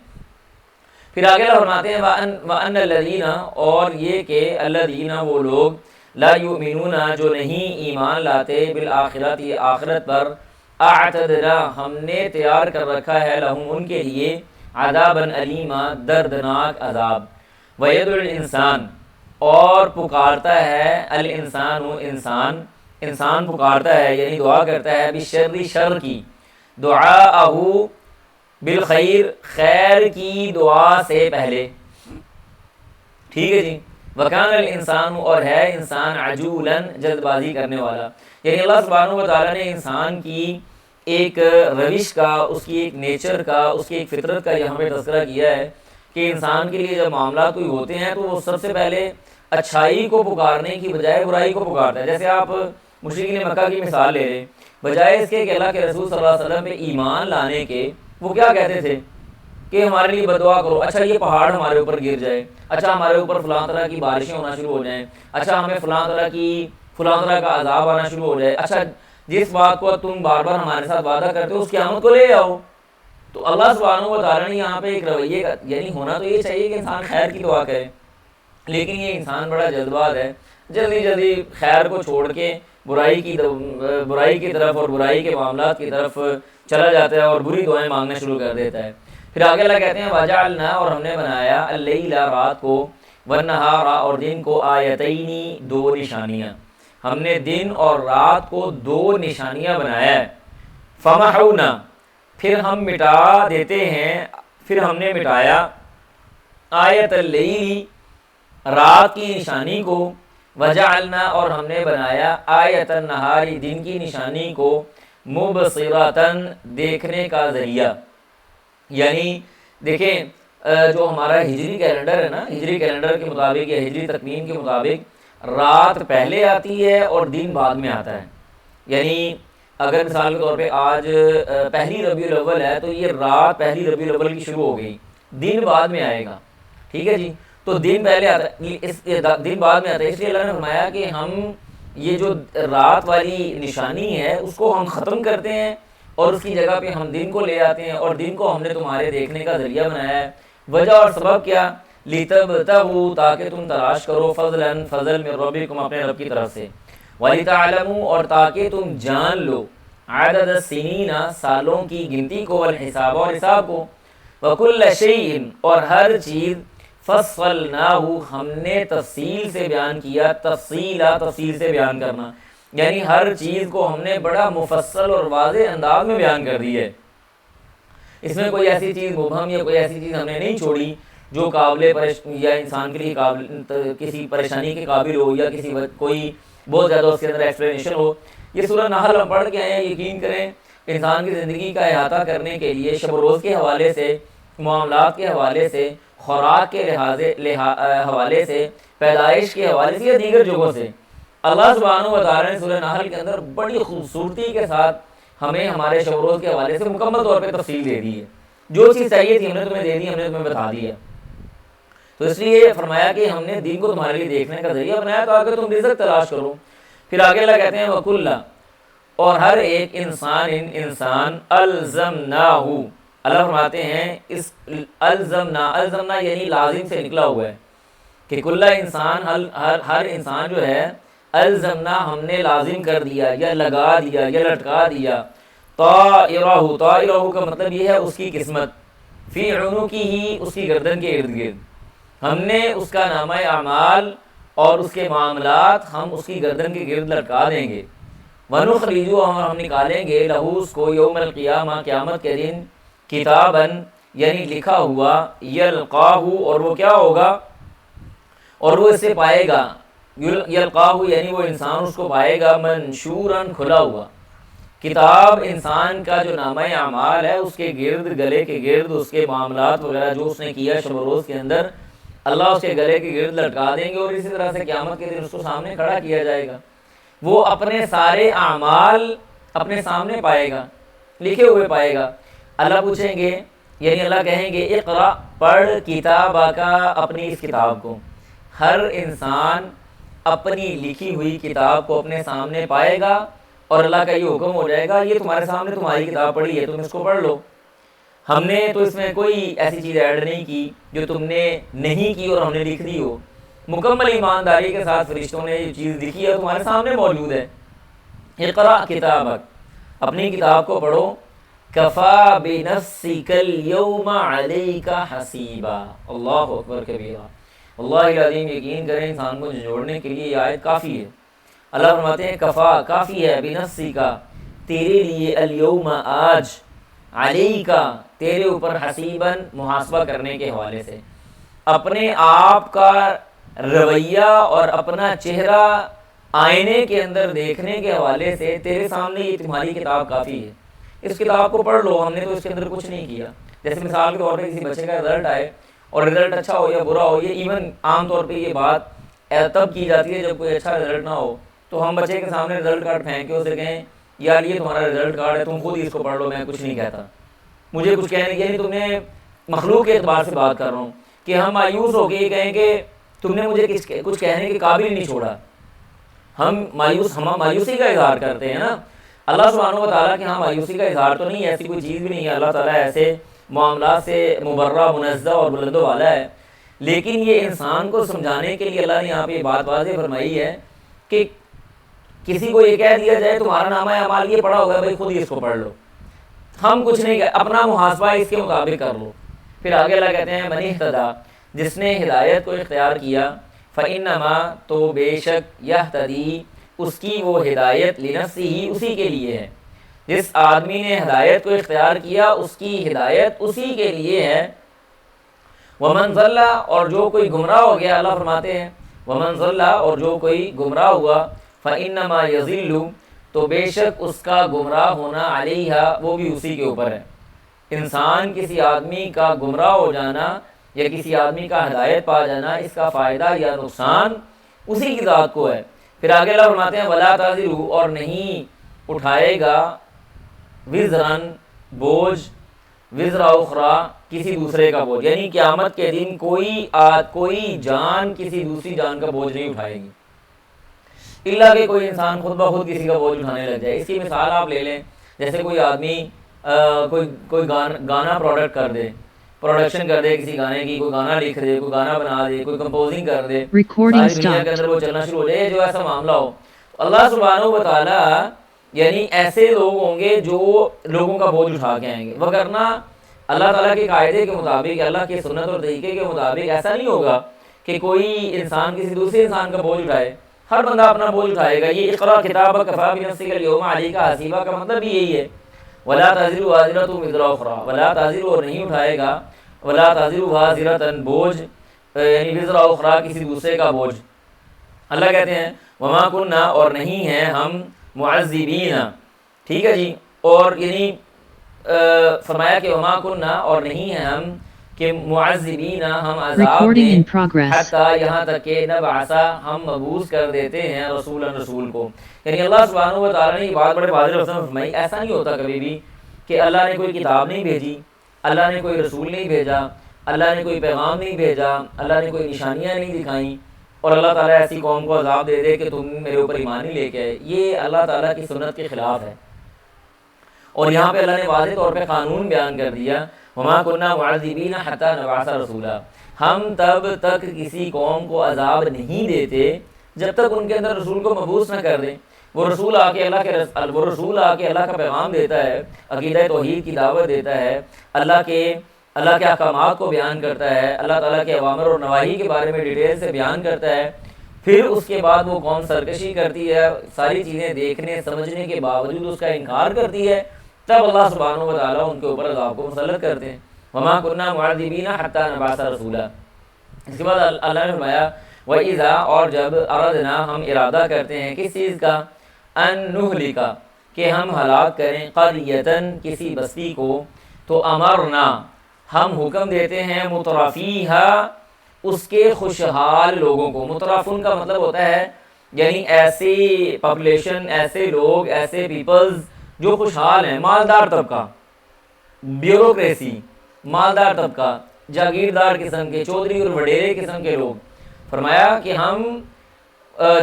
پھر آگے اللہ فرماتے ہیں وَأَنَّ الَّذِينَ، اور یہ کہ الَّذِينَ، وہ لوگ، لا یؤمنون، جو نہیں ایمان لاتے، بالآخرت، یہ آخرت پر، اعتدنا، ہم نے تیار کر رکھا ہے، لہم، ان کے لیے، عذابًا علیما، دردناک عذاب۔ وَيَدْعُو الْإِنسان، اور پکارتا ہے، الانسان، انسان پکارتا ہے یعنی دعا کرتا ہے، بالشر، شر کی، دعاءہ، بالخیر، خیر کی دعا سے پہلے، ٹھیک ہے جی۔ وَكَانَ الْإِنسَانُ، اور ہے انسان، عَجُولًا، جلد بازی کرنے والا۔ یعنی اللہ سبحانہ و تعالیٰ نے انسان کی ایک روش کا، اس کی ایک نیچر کا، اس کی ایک فطرت کا یہاں پہ تذکرہ کیا ہے کہ انسان کے لیے جب معاملات کوئی ہوتے ہیں تو وہ سب سے پہلے اچھائی کو پکارنے کی بجائے برائی کو پکارتا ہے۔ جیسے آپ مشرکین مکہ کی مثال لے رہے، بجائے اس کے کہ اللہ کے رسول صلی اللہ علیہ وسلم پہ ایمان لانے کے، وہ کیا کہتے تھے کہ ہمارے لیے بدعا کرو، اچھا یہ پہاڑ ہمارے اوپر گر جائے، اچھا ہمارے اوپر فلاں طرح کی بارشیں ہونا شروع ہو جائیں، اچھا ہمیں فلاں طرح کا عذاب آنا شروع ہو جائے، اچھا جس بات کو تم بار بار ہمارے ساتھ وعدہ کرتے ہو اس قیامت کو لے آؤ۔ تو اللہ سبحانہ و تعالیٰ نے یہاں پہ ایک رویے کا، یعنی ہونا تو یہ چاہیے کہ انسان خیر کی دعا کرے، لیکن یہ انسان بڑا جلد باز ہے، جلدی خیر کو چھوڑ کے برائی کی طرف اور برائی کے معاملات کی طرف چلا جاتا ہے اور بری دعائیں مانگنا شروع کر دیتا ہے۔ پھر آگے اللہ کہتے ہیں وَجَعَلْنَا، اور ہم نے بنایا، اللیل، رات کو، وَالنَّہَارَ، اور دن کو، آیتینی، دو نشانیاں، ہم نے دن اور رات کو دو نشانیاں بنایا ہے۔ فَمَحَوْنَا، پھر ہم مٹا دیتے ہیں، پھر ہم نے مٹایا، آیت اللیل رات کی نشانی کو، وجعلنا اور ہم نے بنایا آیت النہار دن کی نشانی کو، مبصراتن دیکھنے کا ذریعہ. یعنی دیکھیں جو ہمارا ہجری کیلنڈر ہے نا، ہجری کیلنڈر کے مطابق یا ہجری تقویم کے مطابق رات پہلے آتی ہے اور دن بعد میں آتا ہے. یعنی اگر مثال کے طور پہ آج پہلی ربیع الاول ہے تو یہ رات پہلی ربیع الاول کی شروع ہو گئی، دن بعد میں آئے گا. ٹھیک ہے جی، تو دن پہلے آتا ہے، دن بعد میں آتا ہے. اس لیے اللہ نے فرمایا کہ ہم یہ جو رات والی نشانی ہے اس کو ہم ختم کرتے ہیں اور اس کی جگہ پہ ہم دن کو لے آتے ہیں، اور دن کو ہم نے تمہارے دیکھنے کا ذریعہ بنایا ہے. وجہ اور سبب کیا؟ لِتَبْتَغُوا تاکہ تم تلاش کرو، فضلاً فضل من ربکم اپنے رب کی طرف سے، وَلِتَعْلَمُوا اور تاکہ تم جان لو، عدد السنین سالوں کی گنتی کو، والحساب اور حساب کو، وَكُلَّ شَيْءٍ اور ہر چیز، فَصَّلْنَاهُ ہم نے تفصیل سے بیان کیا. تفصیل سے بیان کرنا یعنی ہر چیز کو ہم نے بڑا مفصل اور واضح انداز میں بیان کر دی ہے. اس میں کوئی ایسی چیز مبہم یا کوئی ایسی چیز ہم نے نہیں چھوڑی جو قابل یا انسان کے لیے کسی پریشانی کے قابل ہو، یا کوئی بہت زیادہ اس کے اندر ایکسپلینیشن ہو. یہ سورہ نحل ہم پڑھ کے آئے ہیں. یقین کریں انسان کی زندگی کا احاطہ کرنے کے لیے شب و روز کے حوالے سے، معاملات کے حوالے سے، خوراک کے حوالے سے، پیدائش کے حوالے سے یا دیگر جگہوں سے اللہ سبحانہ و تعالیٰ نے سورہ نحل کے اندر بڑی خوبصورتی کے ساتھ ہمیں ہمارے شب و روز کے حوالے سے مکمل طور پہ تفصیل دے دی ہے. جو چیز چاہیے تھی ہم نے تمہیں دے دی، ہم نے تمہیں بتا دیا. تو اس لیے فرمایا کہ ہم نے دین کو تمہارے لیے دیکھنے کا ذریعہ بنایا تاکہ تم رزق تلاش کرو. پھر آگے اللہ کہتے ہیں وَكُلَّ اور ہر ایک انسان الزمناہ، اللہ فرماتے ہیں اس الزمنا یعنی لازم سے نکلا ہوا ہے کہ کل انسان ہر انسان جو ہے الزمنا ہم نے لازم کر دیا یا لگا دیا یا لٹکا دیا. طائرہ کا مطلب یہ ہے اس کی قسمت، فی عنقہ اس کی گردن کے ارد گرد ہم نے اس کا نامہ اعمال اور اس کے معاملات ہم اس کی گردن کے گرد لٹکا دیں گے. وَنُخْرِجُ اور ہم نکالیں گے لہو اس کو یوم القیامہ قیامت کے دن کتاباً یعنی لکھا ہوا، یلقاہ اور وہ کیا ہوگا اور وہ اسے پائے گا، یلقاہ یعنی وہ انسان اس کو پائے گا، منشوراً کھلا ہوا. کتاب انسان کا جو نامہ اعمال ہے اس کے گرد، گلے کے گرد اس کے معاملات وغیرہ جو اس نے کیا شب و روز کے اندر اللہ اس کے گلے کے گرد لٹکا دیں گے. اور اسی طرح سے قیامت کے دن اس کو سامنے کھڑا کیا جائے گا. وہ اپنے سارے اعمال اپنے سامنے پائے گا، لکھے ہوئے پائے گا. اللہ پوچھیں گے یعنی اللہ کہیں گے اقرا پڑھ کتابک اپنی اس کتاب کو. ہر انسان اپنی لکھی ہوئی کتاب کو اپنے سامنے پائے گا اور اللہ کا یہ حکم ہو جائے گا یہ تمہارے سامنے تمہاری کتاب پڑھی ہے، تم اس کو پڑھ لو. ہم نے تو اس میں کوئی ایسی چیز ایڈ نہیں کی جو تم نے نہیں کی اور ہم نے لکھ دی ہو. مکمل ایمانداری کے ساتھ فرشتوں نے یہ چیز لکھی ہے تمہارے سامنے موجود ہے. اقرا کتابک اپنی کتاب کو پڑھو. کفا بنفسک اليوم علیک حسیبا. اللہ اکبر کبیرہ. اللہ العظیم یقین کریں انسان کو جوڑنے کے لیے یہ آیت کافی ہے. اللہ فرماتے ہیں کفا کافی ہے، بنفسک تیرے لیے، الیوم آج، علیکا تیرے اوپر، حسیباً محاسبہ کرنے کے حوالے سے. اپنے آپ کا رویہ اور اپنا چہرہ آئینے کے اندر دیکھنے کے حوالے سے تیرے سامنے یہ تمہاری کتاب کافی ہے. اس کتاب کو پڑھ لو. ہم نے تو اس کے اندر کچھ نہیں کیا. جیسے مثال کے طور پہ کسی بچے کا رزلٹ آئے اور رزلٹ اچھا ہو یا برا ہو، یہ ایون عام طور پہ یہ بات تب کی جاتی ہے جب کوئی اچھا رزلٹ نہ ہو تو ہم بچے کے سامنے رزلٹ کارڈ پھینک کے اسے کہیں یار یہ تمہارا رزلٹ کارڈ ہے، تم خود ہی اس کو پڑھ لو، میں کچھ نہیں کہتا. مجھے کچھ کہنے کی یعنی تم نے مخلوق کے اعتبار سے بات کر رہا ہوں کہ ہم مایوس ہو کے یہ کہیں کہ تم نے مجھے کچھ کہنے کے قابل نہیں چھوڑا. ہم مایوسی کا اظہار کرتے ہیں نا. اللہ سبحانہ و تعالیٰ کے ہاں مایوسی کا اظہار تو نہیں ہے، ایسی کوئی چیز بھی نہیں ہے. اللہ تعالیٰ ایسے معاملات سے مبرہ، منزہ اور بلند و والا ہے. لیکن یہ انسان کو سمجھانے کے لیے اللہ نے یہاں پہ بات واضح فرمائی ہے کہ کسی کو یہ کہہ دیا جائے تمہارا نامہ اعمال یہ پڑھا ہوگا، بھائی خود ہی اس کو پڑھ لو، ہم کچھ نہیں کہ اپنا محاسبہ اس کے مطابق کر لو. پھر آگے اللہ کہتے ہیں من اہتدیٰ جس نے ہدایت کو اختیار کیا، فإنما تو بے شک یہتدی اس کی وہ ہدایت لنفسہ ہی اسی کے لیے ہے. جس آدمی نے ہدایت کو اختیار کیا اس کی ہدایت اسی کے لیے ہے. ومن ضل، اور جو کوئی گمراہ ہو گیا، اللہ فرماتے ہیں ومن ضل، اور جو کوئی گمراہ ہوا، فإنما یضل، تو بے شک اس کا گمراہ ہونا علیہا، وہ بھی اسی کے اوپر ہے۔ انسان کسی آدمی کا گمراہ ہو جانا یا کسی آدمی کا ہدایت پا جانا، اس کا فائدہ یا نقصان اسی کی ذات کو ہے۔ پھر آگے اللہ فرماتے ہیں ولا تزر، اور نہیں اٹھائے گا وزرن بوجھ، وزر اخرى، کسی دوسرے کا بوجھ، یعنی قیامت کے دن کوئی جان کسی دوسری جان کا بوجھ نہیں اٹھائے گی، الا کہ کوئی انسان خود بخود کسی کا بوجھ اٹھانے لگ جائے۔ اس کی مثال آپ لے لیں، جیسے کوئی آدمی کوئی گانا پروڈکشن کر دے کسی گانے کی، کوئی گانا لکھ دے، کوئی گانا بنا دے، کوئی کمپوزنگ کر دے، ساری دنیا کے اندر وہ چلنا شروع ہو جائے، جو ایسا معاملہ ہو، اللہ سبحانہ و تعالیٰ یعنی ایسے لوگ ہوں گے جو لوگوں کا بوجھ اٹھا کے آئیں گے، وگرنہ اللہ تعالیٰ کے قاعدے کے مطابق، اللہ کی سنت اور طریقے کے مطابق ایسا نہیں ہوگا کہ کوئی انسان کسی دوسرے انسان کا بوجھ اٹھائے، ہر بندہ اپنا بوجھ اٹھائے گا۔ یہ اقرا کتابک کفی بنفسک الیوم علیک حسیبا کا مطلب بھی یہی ہے، ولا تزر وازرۃ وزر اخری، ولا تزر، اور نہیں اٹھائے گا، ولا تزر وازرۃ بوجھ، یعنی وزر اخری کسی دوسرے کا بوجھ۔ اللہ کہتے ہیں وما کننا، اور نہیں ہیں ہم معذبین، ٹھیک ہے جی، اور یعنی فرمایا کہ وما کننا، اور نہیں ہیں ہم کہ معذبین، ہم عذاب دیں، حتیٰ، یہاں تک کہ نبعث، ہم مبعوث کر دیتے ہیں رسول کو۔ یعنی اللہ سبحانہ و تعالیٰ نے یہ بات بڑے واضح لفظوں میں فرمائی، ایسا نہیں ہوتا کبھی بھی کہ اللہ نے کوئی کتاب نہیں بھیجی، اللہ نے کوئی رسول نہیں بھیجا، اللہ نے کوئی پیغام نہیں بھیجا، اللہ نے کوئی نشانیاں نہیں دکھائیں، اور اللہ تعالیٰ ایسی قوم کو عذاب دے دے کہ تم میرے اوپر ایمان نہیں لے کے آئے۔ یہ اللہ تعالیٰ کی سنت کے خلاف ہے، اور یہاں پہ اللہ نے واضح طور پہ قانون بیان کر دیا وما کننا معذبین حتی نبعث رسولا، ہم تب تک کسی قوم کو عذاب نہیں دیتے جب تک ان کے اندر رسول کو مبعوث نہ کر دیں۔ وہ رسول آ کے اللہ کا پیغام دیتا ہے، عقیدہ توحید کی دعوت دیتا ہے، اللہ کے احکامات کو بیان کرتا ہے، اللہ تعالیٰ کے اوامر اور نواہی کے بارے میں ڈیٹیل سے بیان کرتا ہے، پھر اس کے بعد وہ قوم سرکشی کرتی ہے، ساری چیزیں دیکھنے سمجھنے کے باوجود اس کا انکار کرتی ہے، تب اللہ سبحانہ و تعالیٰ ان کے اوپر عذاب کو مسلط کرتے ہیں۔ وما کننا معذبین حتی نبعث رسولا۔ اس کے بعد اللہ نے فرمایا وَإِذَا، اور جب اردنا، ہم ارادہ کرتے ہیں کس چیز کا، ان نہلک، کہ ہم ہلاک کریں، قریۃً، کسی بستی کو، تو امرنا، ہم حکم دیتے ہیں، مترفیہا، اس کے خوشحال لوگوں کو۔ مترفن کا مطلب ہوتا ہے یعنی ایسی پاپولیشن، ایسے لوگ، ایسے پیپلز جو خوشحال ہیں، مالدار طبقہ، بیوروکریسی، مالدار طبقہ، جاگیردار قسم کے، چودھری اور وڈیرے قسم کے لوگ۔ فرمایا کہ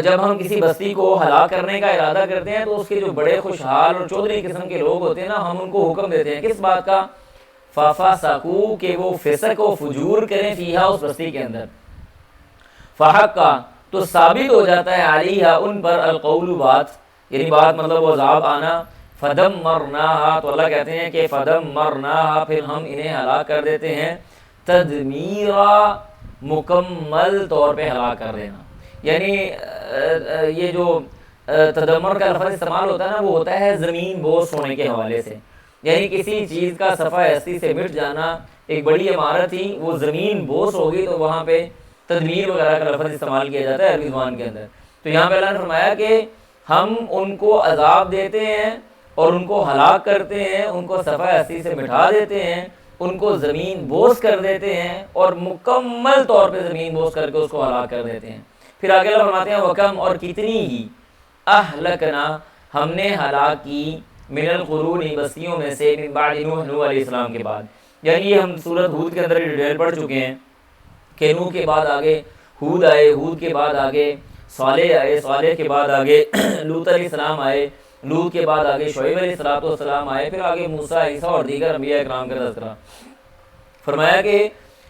جب ہم کسی بستی کو ہلاک کرنے کا ارادہ کرتے ہیں تو اس کے جو بڑے خوشحال اور چودھری قسم کے لوگ ہوتے ہیں نا، ہم ان کو حکم دیتے ہیں کس بات کا، فَفَسَقُوا، کہ وہ فسق و فجور کریں، فیہا، اس بستی کے اندر، فَحَقَّ، تو ثابت ہو جاتا ہے، علیہا، ان پر، القول، بات، یعنی بات مطلب وہ عذاب آنا، فَدَمَّرْنَاهَا، تو اللہ کہتے ہیں کہ فَدَمَّرْنَاهَا، پھر ہم انہیں ہلاک کر دیتے ہیں، تدمیرا، مکمل طور پہ ہلاک کر دینا۔ یعنی یہ جو تدمر کا لفظ استعمال ہوتا ہے نا، وہ ہوتا ہے زمین بوس ہونے کے حوالے سے، یعنی کسی چیز کا صفحہ ہستی سے مٹ جانا۔ ایک بڑی عمارت تھی، وہ زمین بوس ہوگی تو وہاں پہ تدمیر وغیرہ کا لفظ استعمال کیا جاتا ہے عربی زبان کے اندر۔ تو یہاں پہ اللہ نے فرمایا کہ ہم ان کو عذاب دیتے ہیں اور ان کو ہلاک کرتے ہیں، ان کو صفحہ ہستی سے مٹھا دیتے ہیں، ان کو زمین بوس کر دیتے ہیں، اور مکمل طور پہ زمین بوس کر کے اس کو ہلاک کر دیتے ہیں۔ پھر آگے اللہ فرماتے ہیں وَكَمْ، اور کتنی ہی، اہلکنا، ہم نے ہلاک کی، من القرون، بستیوں میں سے، من بعد نوح، نوح علیہ السلام کے بعد۔ یعنی یہ ہم سورۃ ہود کے اندر ڈیٹیل پڑھ چکے ہیں کہ نوح کے بعد آگے ہود آئے، ہود کے بعد آگے صالح آئے، صالح کے بعد آگے لوط علیہ السلام آئے، لوط کے بعد آگے شعیب علیہ السلام آئے، پھر آگے موسیٰ، عیسیٰ اور دیگر انبیاء اکرام کا تذکرہ۔ فرمایا کہ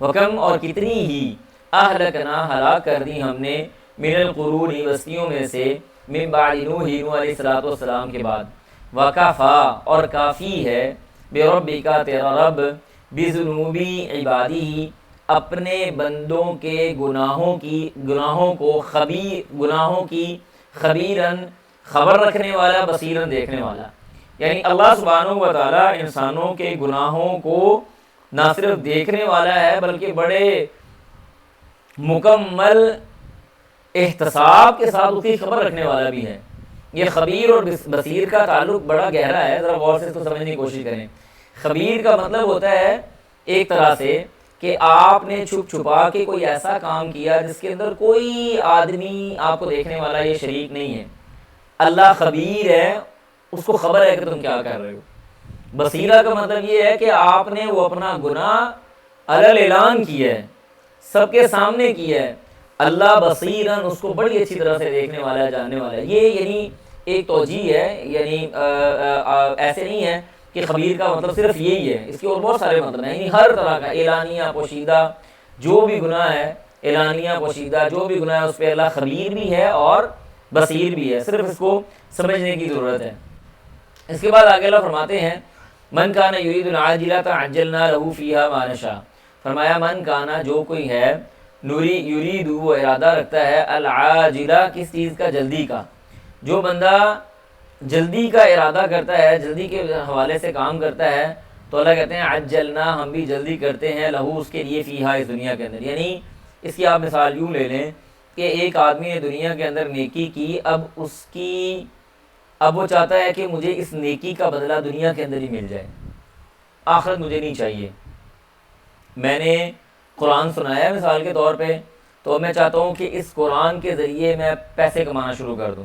وَكَمْ، اور کتنی ہی، اہلکنا، ہلاک کر دی ہم نے، من القرون، بستیوں میں سے، من بعد نوح، نوح علیہ السلام کے بعد، وَكَفَى، اور کافی ہے، بِرَبِّكَ، تیرا رب، بِذُنُوبِ عِبَادِهِ، اپنے بندوں کے گناہوں کی خبیراً، خبر رکھنے والا، بصیراً، دیکھنے والا۔ یعنی اللہ سبحانہ و تعالیٰ انسانوں کے گناہوں کو نہ صرف دیکھنے والا ہے بلکہ بڑے مکمل احتساب کے ساتھ اس کی خبر رکھنے والا بھی ہے۔ یہ خبیر اور بصیر کا تعلق بڑا گہرا ہے، ذرا غور سے اس کو سمجھنے کی کوشش کریں۔ خبیر کا مطلب ہوتا ہے ایک طرح سے کہ آپ نے چھپ چھپا کے کوئی ایسا کام کیا جس کے اندر کوئی آدمی آپ کو دیکھنے والا یہ شریک نہیں ہے، اللہ خبیر ہے، اس کو خبر ہے کہ تم کیا کر رہے ہو۔ بصیرہ کا مطلب یہ ہے کہ آپ نے وہ اپنا گناہ علل اعلان کیا ہے، سب کے سامنے کیا ہے، اللہ بصیرن اس کو بڑی اچھی طرح سے دیکھنے والا ہے، جاننے والا ہے۔ یہ یعنی ایک توجیہ ہے، یعنی ایسے نہیں ہے کہ خبیر کا مطلب صرف یہی ہے، اس کے اور بہت سارے مطلب ہیں، یعنی ہر طرح کا اعلانیہ پوشیدہ جو بھی گناہ ہے، اعلانیہ پوشیدہ جو بھی گناہ ہے اس پہ اللہ خبیر بھی ہے اور بصیر بھی ہے، صرف اس کو سمجھنے کی ضرورت ہے۔ اس کے بعد آگے اللہ فرماتے ہیں من کان یرید العاجلۃ عجلنا له فیہا ما نشاء، فرمایا من کانا جو کوئی ہے، یرید وہ ارادہ رکھتا ہے، العاجلہ کس چیز کا؟ جلدی کا۔ جو بندہ جلدی کا ارادہ کرتا ہے، جلدی کے حوالے سے کام کرتا ہے، تو اللہ کہتے ہیں عجلنا ہم بھی جلدی کرتے ہیں لہو اس کے لیے فیہا اس دنیا کے اندر۔ یعنی اس کی آپ مثال یوں لے لیں کہ ایک آدمی نے دنیا کے اندر نیکی کی، اب وہ چاہتا ہے کہ مجھے اس نیکی کا بدلہ دنیا کے اندر ہی مل جائے، آخرت مجھے نہیں چاہیے۔ میں نے قرآن سنایا ہے مثال کے طور پہ، تو میں چاہتا ہوں کہ اس قرآن کے ذریعے میں پیسے کمانا شروع کر دوں،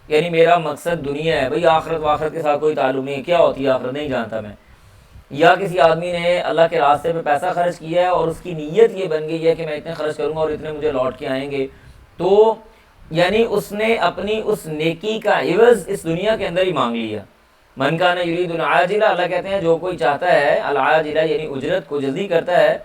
یعنی میرا مقصد دنیا ہے، بھئی آخرت واخرت کے ساتھ کوئی تعلق نہیں ہے، کیا ہوتی ہے آخرت نہیں جانتا میں۔ یا کسی آدمی نے اللہ کے راستے پہ پیسہ خرچ کیا ہے اور اس کی نیت یہ بن گئی ہے کہ میں اتنے خرچ کروں گا اور اتنے مجھے لوٹ کے آئیں گے، تو یعنی اس نے اپنی اس نیکی کا عوض اس دنیا کے اندر ہی مانگ لیا۔ من کان یرید العاجلہ، اللہ کہتے ہیں جو کوئی چاہتا ہے العاجلہ یعنی اجرت کو جلدی کرتا ہے،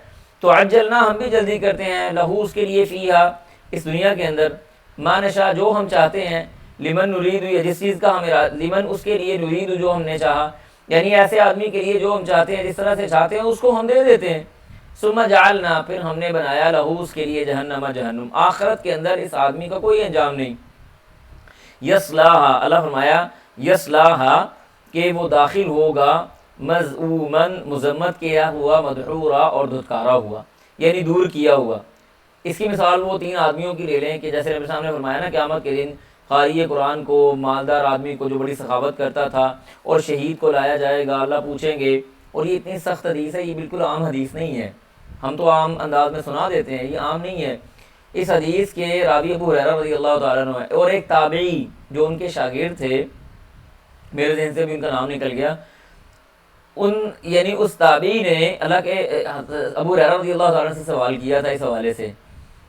تو عجلنا ہم بھی جلدی کرتے ہیں لہو اس کے لیے فیہا اس دنیا کے اندر ما نشاء جو ہم چاہتے ہیں، لمن نرید یا جس چیز کا ہم لمن اس کے لیے نرید جو ہم نے چاہا، یعنی ایسے آدمی کے لیے جو ہم چاہتے ہیں، جس طرح سے چاہتے ہیں اس کو ہم دے دیتے ہیں۔ ثم جعلنا پھر ہم نے بنایا لہو اس کے لیے جہنم جہنم، آخرت کے اندر اس آدمی کا کوئی انجام نہیں۔ یصلاھا اللہ فرمایا یصلاھا کہ وہ داخل ہوگا، مذعومن مذمت کیا ہوا، مدحورا اور دھتکارا ہوا، یعنی دور کیا ہوا۔ اس کی مثال وہ 3 آدمیوں کی لے لیں کہ جیسے نبی صاحب نے فرمایا نا قیامت کے دن قاری قرآن کو، مالدار آدمی کو جو بڑی سخاوت کرتا تھا، اور شہید کو لایا جائے گا، اللہ پوچھیں گے، اور یہ اتنی سخت حدیث ہے، یہ بالکل عام حدیث نہیں ہے، ہم تو عام انداز میں سنا دیتے ہیں، یہ عام نہیں ہے۔ اس حدیث کے راوی ابو ہریرہ رضی اللہ تعالیٰ عنہ ہے، اور ایک تابعی جو ان کے شاگرد تھے، میرے ذہن سے بھی ان کا نام نکل گیا، یعنی اس تابعی نے اللہ کے ابو ہریرہ رضی اللہ تعالیٰ عنہ سے سوال کیا تھا اس حوالے سے،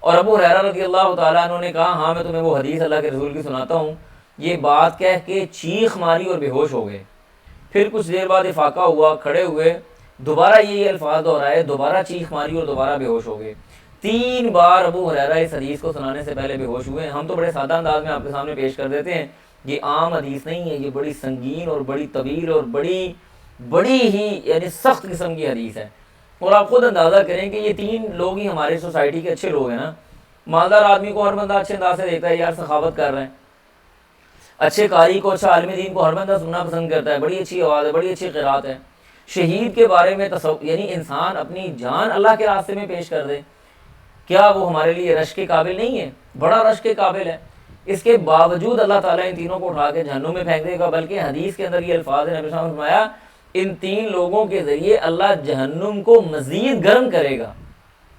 اور ابو ہریرہ رضی اللہ تعالیٰ عنہ نے کہا ہاں میں تمہیں وہ حدیث اللہ کے رسول کی سناتا ہوں۔ یہ بات کہہ کے چیخ ماری اور بے ہوش ہو گئے۔ پھر کچھ دیر بعد افاقہ ہوا، کھڑے ہوئے، دوبارہ یہ الفاظ دہرائے، دوبارہ چیخ ماری اور دوبارہ بے ہوش ہو گئے۔ 3 بار ابو ہریرہ اس حدیث کو سنانے سے پہلے بے ہوش ہوئے۔ ہم تو بڑے سادہ انداز میں آپ کے سامنے پیش کر دیتے ہیں، یہ عام حدیث نہیں ہے، یہ بڑی سنگین اور بڑی طویل اور بڑی ہی یعنی سخت قسم کی حدیث ہے۔ اور آپ خود اندازہ کریں کہ یہ 3 لوگ ہی ہماری سوسائٹی کے اچھے لوگ ہیں نا۔ مالدار آدمی کو ہر بندہ اچھے انداز سے دیکھتا ہے، یار سخاوت کر رہے ہیں۔ اچھے قاری کو، اچھا عالم دین کو ہر بندہ سننا پسند کرتا ہے، بڑی اچھی آواز ہے، بڑی اچھی قرات ہے۔ شہید کے بارے میں یعنی انسان اپنی جان اللہ کے راستے میں پیش کر دے، کیا وہ ہمارے لیے رشک کے قابل نہیں ہے؟ بڑا رشک کے قابل ہے۔ اس کے باوجود اللہ تعالیٰ ان تینوں کو اٹھا کے جہنم میں پھینک دے گا، بلکہ حدیث کے اندر یہ الفاظ ہیں، نبی صلی اللہ علیہ وسلم نے فرمایا ان 3 لوگوں کے ذریعے اللہ جہنم کو مزید گرم کرے گا،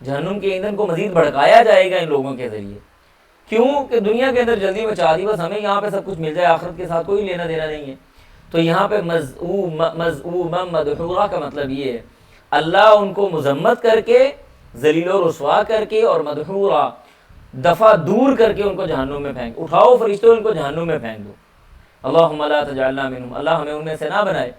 جہنم کے ایندھن کو مزید بھڑکایا جائے گا ان لوگوں کے ذریعے۔ کیوں کہ دنیا کے اندر جلدی مچا دی، بس ہمیں یہاں پہ سب کچھ مل جائے، آخرت کے ساتھ کوئی لینا دینا نہیں ہے۔ تو یہاں پہ مذعوما مدحورا کا مطلب یہ ہے اللہ ان کو مذمت کر کے، ذلیل و رسوا کر کے، اور مدحورا دفع دور کر کے ان کو جہنم میں پھینک، اٹھاؤ فرشتوں ان کو جہنم میں پھینک دو۔ اللہم لا تجعلنا منہم، اللہ ہمیں ان میں سے نہ بنائے۔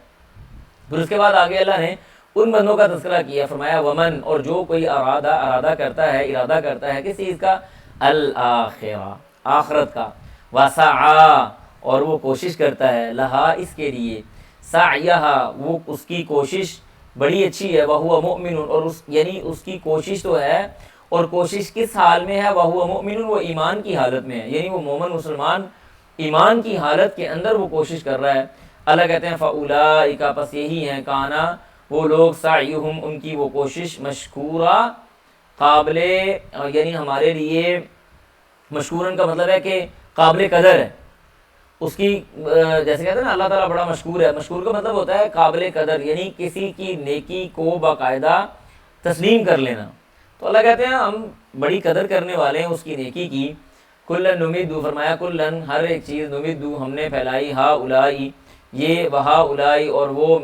پھر اس کے بعد آگے اللہ نے ان بندوں کا تذکرہ کیا، فرمایا ومن اور جو کوئی ارادہ کرتا ہے کس چیز کا؟ الآخرہ آخرت کا، وسعی اور وہ کوشش کرتا ہے، لہا اس کے لیے، سعیہا وہ اس کی کوشش بڑی اچھی ہے، وہو مؤمن اور یعنی اس کی کوشش تو ہے، اور کوشش کس حال میں ہے؟ وہو مؤمن وہ ایمان کی حالت میں ہے، یعنی وہ مومن مسلمان ایمان کی حالت کے اندر وہ کوشش کر رہا ہے۔ اللہ کہتے ہیں فاولئک پس یہی ہیں، کانا وہ لوگ سعیہم ان کی وہ کوشش مشکورہ قابل، یعنی ہمارے لیے مشکورن کا مطلب ہے کہ قابل قدر ہے اس کی، جیسے کہتے ہیں نا اللہ تعالیٰ بڑا مشکور ہے، مشکور کا مطلب ہوتا ہے قابل قدر، یعنی کسی کی نیکی کو باقاعدہ تسلیم کر لینا. تو اللہ کہتے ہیں ہم بڑی قدر کرنے والے ہیں اس کی نیکی کی. کلن نمدو، فرمایا کلن ہر ایک چیز، نمدو ہم نے پھیلائی، ہا اولائی یہ وہا اولائی اور وہ،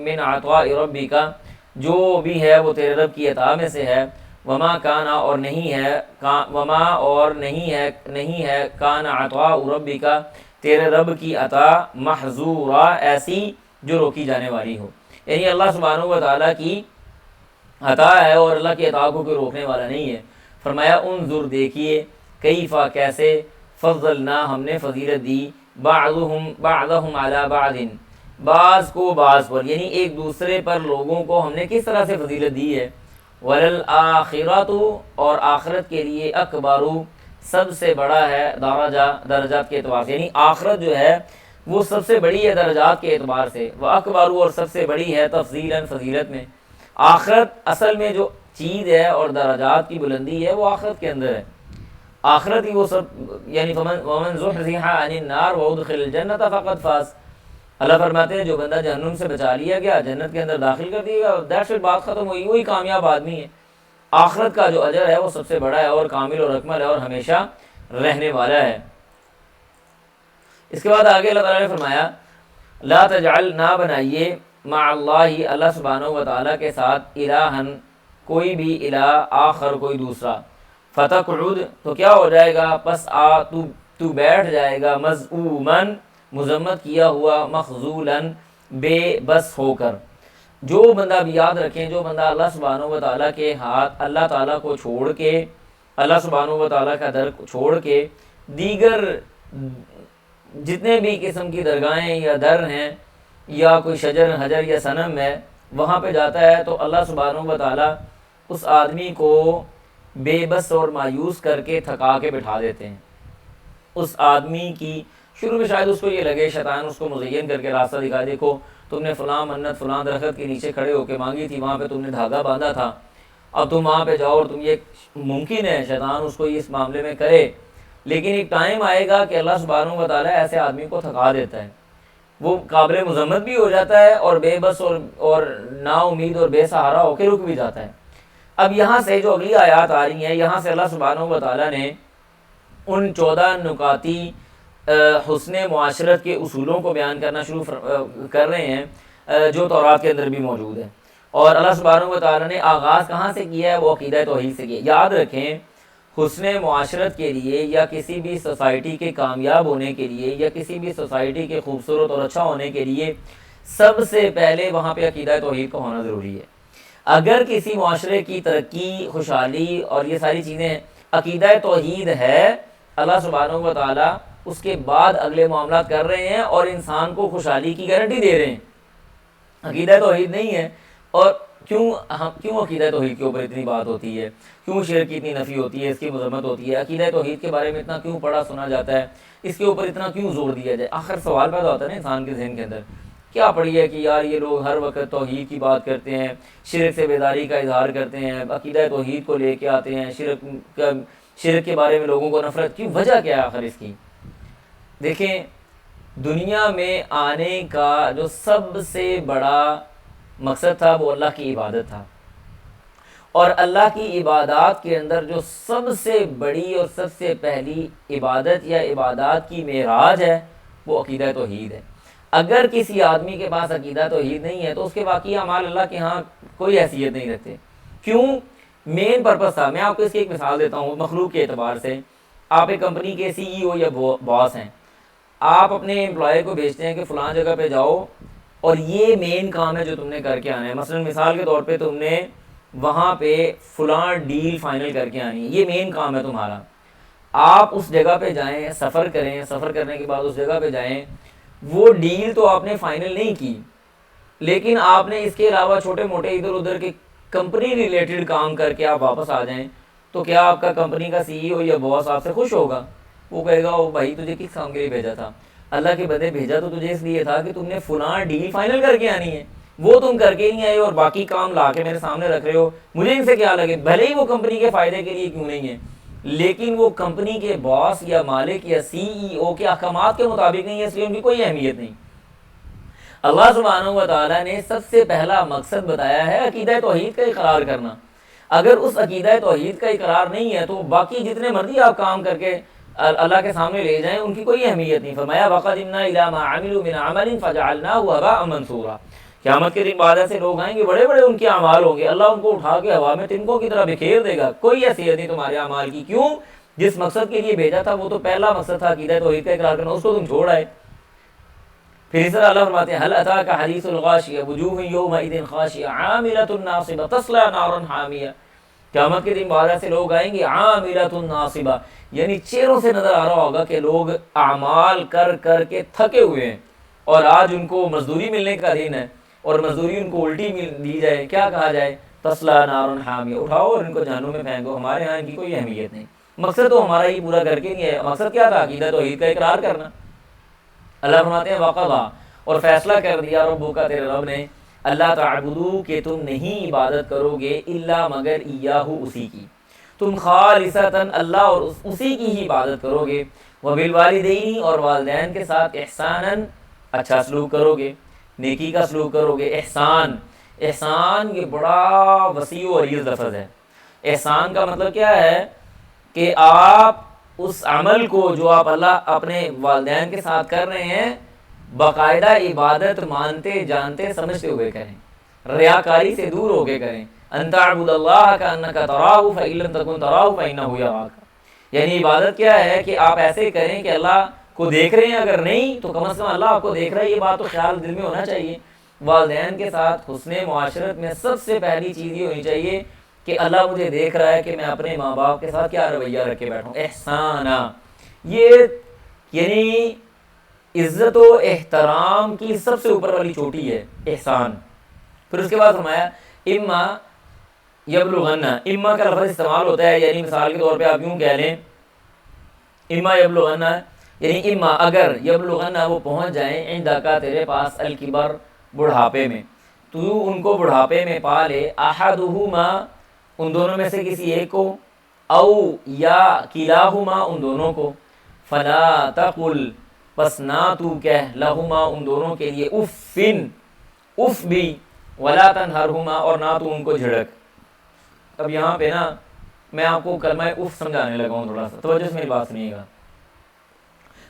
من عطاء ربی کا جو بھی ہے وہ تیرے رب کی عطا میں سے ہے. وما کانا اور نہیں ہے، وما اور نہیں ہے کانا عطاء ربی کا تیرے رب کی عطا محظورا ایسی جو روکی جانے والی ہو. یعنی اللہ سبحانہ و تعالیٰ کی عطا ہے اور اللہ کی عطا کو کوئی روکنے والا نہیں ہے. فرمایا انظر دیکھیے، کیفا کیسے، فضلنا ہم نے فضیلت دی، بعضهم علی بعض بعض کو بعض پر، یعنی ایک دوسرے پر لوگوں کو ہم نے کس طرح سے فضیلت دی ہے. وللآخرۃ اور آخرت کے لیے، اکبر سب سے بڑا ہے، درجات کے اعتبار سے، یعنی آخرت جو ہے وہ سب سے بڑی ہے درجات کے اعتبار سے. وہ اکبر اور سب سے بڑی ہے تفضیلاً فضیلت میں. آخرت اصل میں جو چیز ہے اور درجات کی بلندی ہے وہ آخرت کے اندر ہے. آخرت ہی وہ سب، یعنی ومن زحزح عن النار وادخل الجنۃ فقد فاز. اللہ فرماتے ہیں جو بندہ جہنم سے بچا لیا گیا، جنت کے اندر داخل کر دیا گیا، دیٹس اٹ، بات ختم ہوئی، وہی کامیاب آدمی ہے. آخرت کا جو اجر ہے وہ سب سے بڑا ہے اور کامل اور اکمل ہے اور ہمیشہ رہنے والا ہے. اس کے بعد آگے اللہ تعالیٰ نے فرمایا لا تجعل نہ بنائیے، مع اللہ اللہ سبحانہ و تعالیٰ کے ساتھ، الہن کوئی بھی الہ آخر کوئی دوسرا. فتقعد تو کیا ہو جائے گا، پس تو بیٹھ جائے گا، مذعومن مذمت کیا ہوا، مخذولاً بے بس ہو کر. جو بندہ بھی یاد رکھیں، جو بندہ اللہ سبحانہ و تعالیٰ کے ہاتھ، اللہ تعالیٰ کو چھوڑ کے، اللہ سبحانہ و تعالیٰ کا در چھوڑ کے دیگر جتنے بھی قسم کی درگاہیں یا در ہیں یا کوئی شجر حجر یا صنم ہے وہاں پہ جاتا ہے، تو اللہ سبحانہ و تعالیٰ اس آدمی کو بے بس اور مایوس کر کے تھکا کے بٹھا دیتے ہیں. اس آدمی کی شروع میں شاید اس کو یہ لگے، شیطان اس کو مزین کر کے راستہ دکھائے، دیکھو تم نے فلاں منت فلاں درخت کے نیچے کھڑے ہو کے مانگی تھی، وہاں پہ تم نے دھاگا باندھا تھا، اب تم وہاں پہ جاؤ اور تم یہ ممکن ہے شیطان اس کو اس معاملے میں کرے. لیکن ایک ٹائم آئے گا کہ اللہ سبحانہ و تعالیٰ ایسے آدمی کو تھکا دیتا ہے، وہ قابل مذمت بھی ہو جاتا ہے اور بے بس اور نا امید اور بے سہارا ہو کے رک بھی جاتا ہے. اب یہاں سے جو اگلی آیات آ رہی ہیں، یہاں سے اللہ سبحانہ و تعالیٰ نے ان 14 نکاتی حسن معاشرت کے اصولوں کو بیان کرنا شروع کر رہے ہیں جو تورات کے اندر بھی موجود ہے. اور اللہ سبحانہ و تعالیٰ نے آغاز کہاں سے کیا ہے، وہ عقیدہ توحید سے کیا. یاد رکھیں حسن معاشرت کے لیے یا کسی بھی سوسائٹی کے کامیاب ہونے کے لیے یا کسی بھی سوسائٹی کے خوبصورت اور اچھا ہونے کے لیے سب سے پہلے وہاں پہ عقیدہ توحید کا ہونا ضروری ہے. اگر کسی معاشرے کی ترقی، خوشحالی اور یہ ساری چیزیں عقیدہ توحید ہے، اللہ سبحانہ و تعالیٰ اس کے بعد اگلے معاملات کر رہے ہیں اور انسان کو خوشحالی کی گارنٹی دے رہے ہیں. عقیدہ توحید نہیں ہے. اور کیوں عقیدہ توحید کے اوپر اتنی بات ہوتی ہے، کیوں شرک کی اتنی نفی ہوتی ہے، اس کی مذمت ہوتی ہے، عقیدہ توحید کے بارے میں اتنا کیوں پڑھا سنا جاتا ہے، اس کے اوپر اتنا کیوں زور دیا جائے. آخر سوال پیدا ہوتا ہے نا انسان کے ذہن کے اندر، کیا پڑھی ہے کہ یار یہ لوگ ہر وقت توحید کی بات کرتے ہیں، شرک سے بیداری کا اظہار کرتے ہیں، عقیدہ توحید کو لے کے آتے ہیں، شرک کے بارے میں لوگوں کو نفرت، کیوں، وجہ کیا ہے آخر اس کی. دیکھیں دنیا میں آنے کا جو سب سے بڑا مقصد تھا وہ اللہ کی عبادت تھا، اور اللہ کی عبادات کے اندر جو سب سے بڑی اور سب سے پہلی عبادت یا عبادات کی معراج ہے وہ عقیدہ توحید ہے. اگر کسی آدمی کے پاس عقیدہ توحید نہیں ہے تو اس کے باقی اعمال اللہ کے ہاں کوئی حیثیت نہیں رکھتے. کیوں؟ مین پرپس تھا. میں آپ کو اس کی ایک مثال دیتا ہوں مخلوق کے اعتبار سے. آپ ایک کمپنی کے CEO یا باس ہیں، آپ اپنے امپلائی کو بھیجتے ہیں کہ فلاں جگہ پہ جاؤ اور یہ مین کام ہے جو تم نے کر کے آنا ہے. مثلا مثال کے طور پہ تم نے وہاں پہ فلاں ڈیل فائنل کر کے آنی ہے، یہ مین کام ہے تمہارا. آپ اس جگہ پہ جائیں، سفر کریں، سفر کرنے کے بعد اس جگہ پہ جائیں، وہ ڈیل تو آپ نے فائنل نہیں کی لیکن آپ نے اس کے علاوہ چھوٹے موٹے ادھر ادھر کے کمپنی ریلیٹڈ کام کر کے آپ واپس آ جائیں تو کیا آپ کا کمپنی کا CEO یا باس آپ سے خوش ہوگا؟ وہ کہے گا او بھائی تجھے کس کام کے لیے بھیجا تھا؟ اللہ کے بندے بھیجا تو تجھے اس لیے تھا کہ تم نے فلاں ڈیل فائنل کر کے آنی ہے. وہ تم کر کے نہیں آئے اور باقی کام لا کے میرے سامنے رکھ رہے ہو، مجھے ان سے کیا لگے، بھلے ہی وہ کمپنی کے فائدے کے لیے کیوں نہیں ہے، لیکن وہ کمپنی کے باس یا مالک یا CEO کے احکامات کے مطابق نہیں ہے، اس لیے ان کی کوئی اہمیت نہیں۔ اللہ سبحانہ و تعالیٰ نے سب سے پہلا مقصد بتایا ہے عقیدہ توحید کا اقرار کرنا۔ اگر اس عقیدہ توحید کا اقرار نہیں ہے تو باقی جتنے مرضی آپ کام کر کے اللہ کے سامنے لے جائیں ان کی کوئی اہمیت نہیں۔ فرمایا وَقَدِمْنَا إِلَىٰ مَا عَمِلُوا مِنْ عَمَلٍ فَجَعَلْنَاهُ ہَبَاءً مَنْثُورًا۔ قیامت کے دن بعد ایسے لوگ آئیں گے، بڑے بڑے ان کے اعمال ہوں گے، اللہ ان کو اٹھا کے ہوا میں تنکوں کی طرح بکھیر دے گا، کوئی حیثیت نہیں تمہارے اعمال کی۔ کیوں؟ جس مقصد کے لیے بھیجا تھا وہ تو پہلا مقصد تھا عقیدہ توحید کا اقرار کرنا، اس کو تم چھوڑ آئے۔ پھر اس طرح اللہ فرماتے ہیں هل اتاك حدیث الغاشیہ وجوہ یومئذ خاشعہ عاملۃ ناصبہ تصلی نارا حامیہ۔ قیامت کے دن بعد ایسے لوگ آئیں گے عاملۃ ناصبہ، یعنی چہروں سے نظر آ رہا ہوگا کہ لوگ اعمال کر کر کے تھکے ہوئے ہیں اور آج ان کو مزدوری ملنے کا دن ہے اور مزدوری ان کو الٹی دی جائے، کیا کہا جائے، تصلی نارا حامیہ، اٹھاؤ اور ان کو جہنم میں پھینکو، ہمارے ہاں ان کی کوئی اہمیت نہیں۔ مقصد تو ہمارا ہی پورا کر کے نہیں ہے، مقصد کیا تھا، عقیدہ توحید کا اقرار کرنا۔ اللہ فرماتے ہیں وقضا، اور فیصلہ کر دیا ربک، تیرے رب نے، اللہ تعبدو، کہ تم نہیں عبادت کرو گے الا مگر ایاہ، اسی کی، تم خالصتاً اللہ اور اسی کی ہی عبادت کرو گے، وبالوالدین، اور والدین کے ساتھ احساناً، اچھا سلوک کرو گے، نیکی کا سلوک کرو گے۔ احسان، احسان یہ بڑا وسیع و عریض لفظ ہے۔ احسان کا مطلب کیا ہے کہ آپ اس عمل کو جو آپ اللہ اپنے والدین کے ساتھ کر رہے ہیں باقاعدہ عبادت مانتے جانتے سمجھتے ہوئے کریں، ریاکاری سے دور ہو کے کریں۔ ان تعبد اللہ کانک تراہ فإن لم تکن تراہ فإنہ یراک، یعنی عبادت کیا ہے کہ آپ ایسے کریں کہ اللہ کو دیکھ رہے ہیں، اگر نہیں تو کم از کم اللہ آپ کو دیکھ رہا ہے، یہ بات تو خیال دل میں ہونا چاہیے۔ والدین کے ساتھ حسن معاشرت میں سب سے پہلی چیز یہ ہونی چاہیے کہ اللہ مجھے دیکھ رہا ہے کہ میں اپنے ماں باپ کے ساتھ کیا رویہ رکھ کے بیٹھوں۔ احسانہ، یہ یعنی عزت و احترام کی سب سے اوپر والی چوٹی ہے احسان۔ پھر اس کے بعد فرمایا اما یبلغن، اما کا لفظ استعمال ہوتا ہے، یعنی مثال کے طور پہ آپ یوں کہہ لیں اما یبلغن، یعنی اما اگر، یبلغن وہ پہنچ جائیں، عندک تیرے پاس، الکبر بڑھاپے میں، تو ان کو بڑھاپے میں پا لے، احدہما ان دونوں میں سے کسی ایک کو، او یا کلاہما ان دونوں کو، فلا تقل پس نہ تو کہہ، لہما ان دونوں کے لیے، افن اف بھی، ولا تنہرہما اور نہ تو ان کو جھڑک۔ اب یہاں پہ نا میں آپ کو کلمہ اف سمجھانے لگا ہوں، تھوڑا سا توجہ سے میری بات سنیے گا۔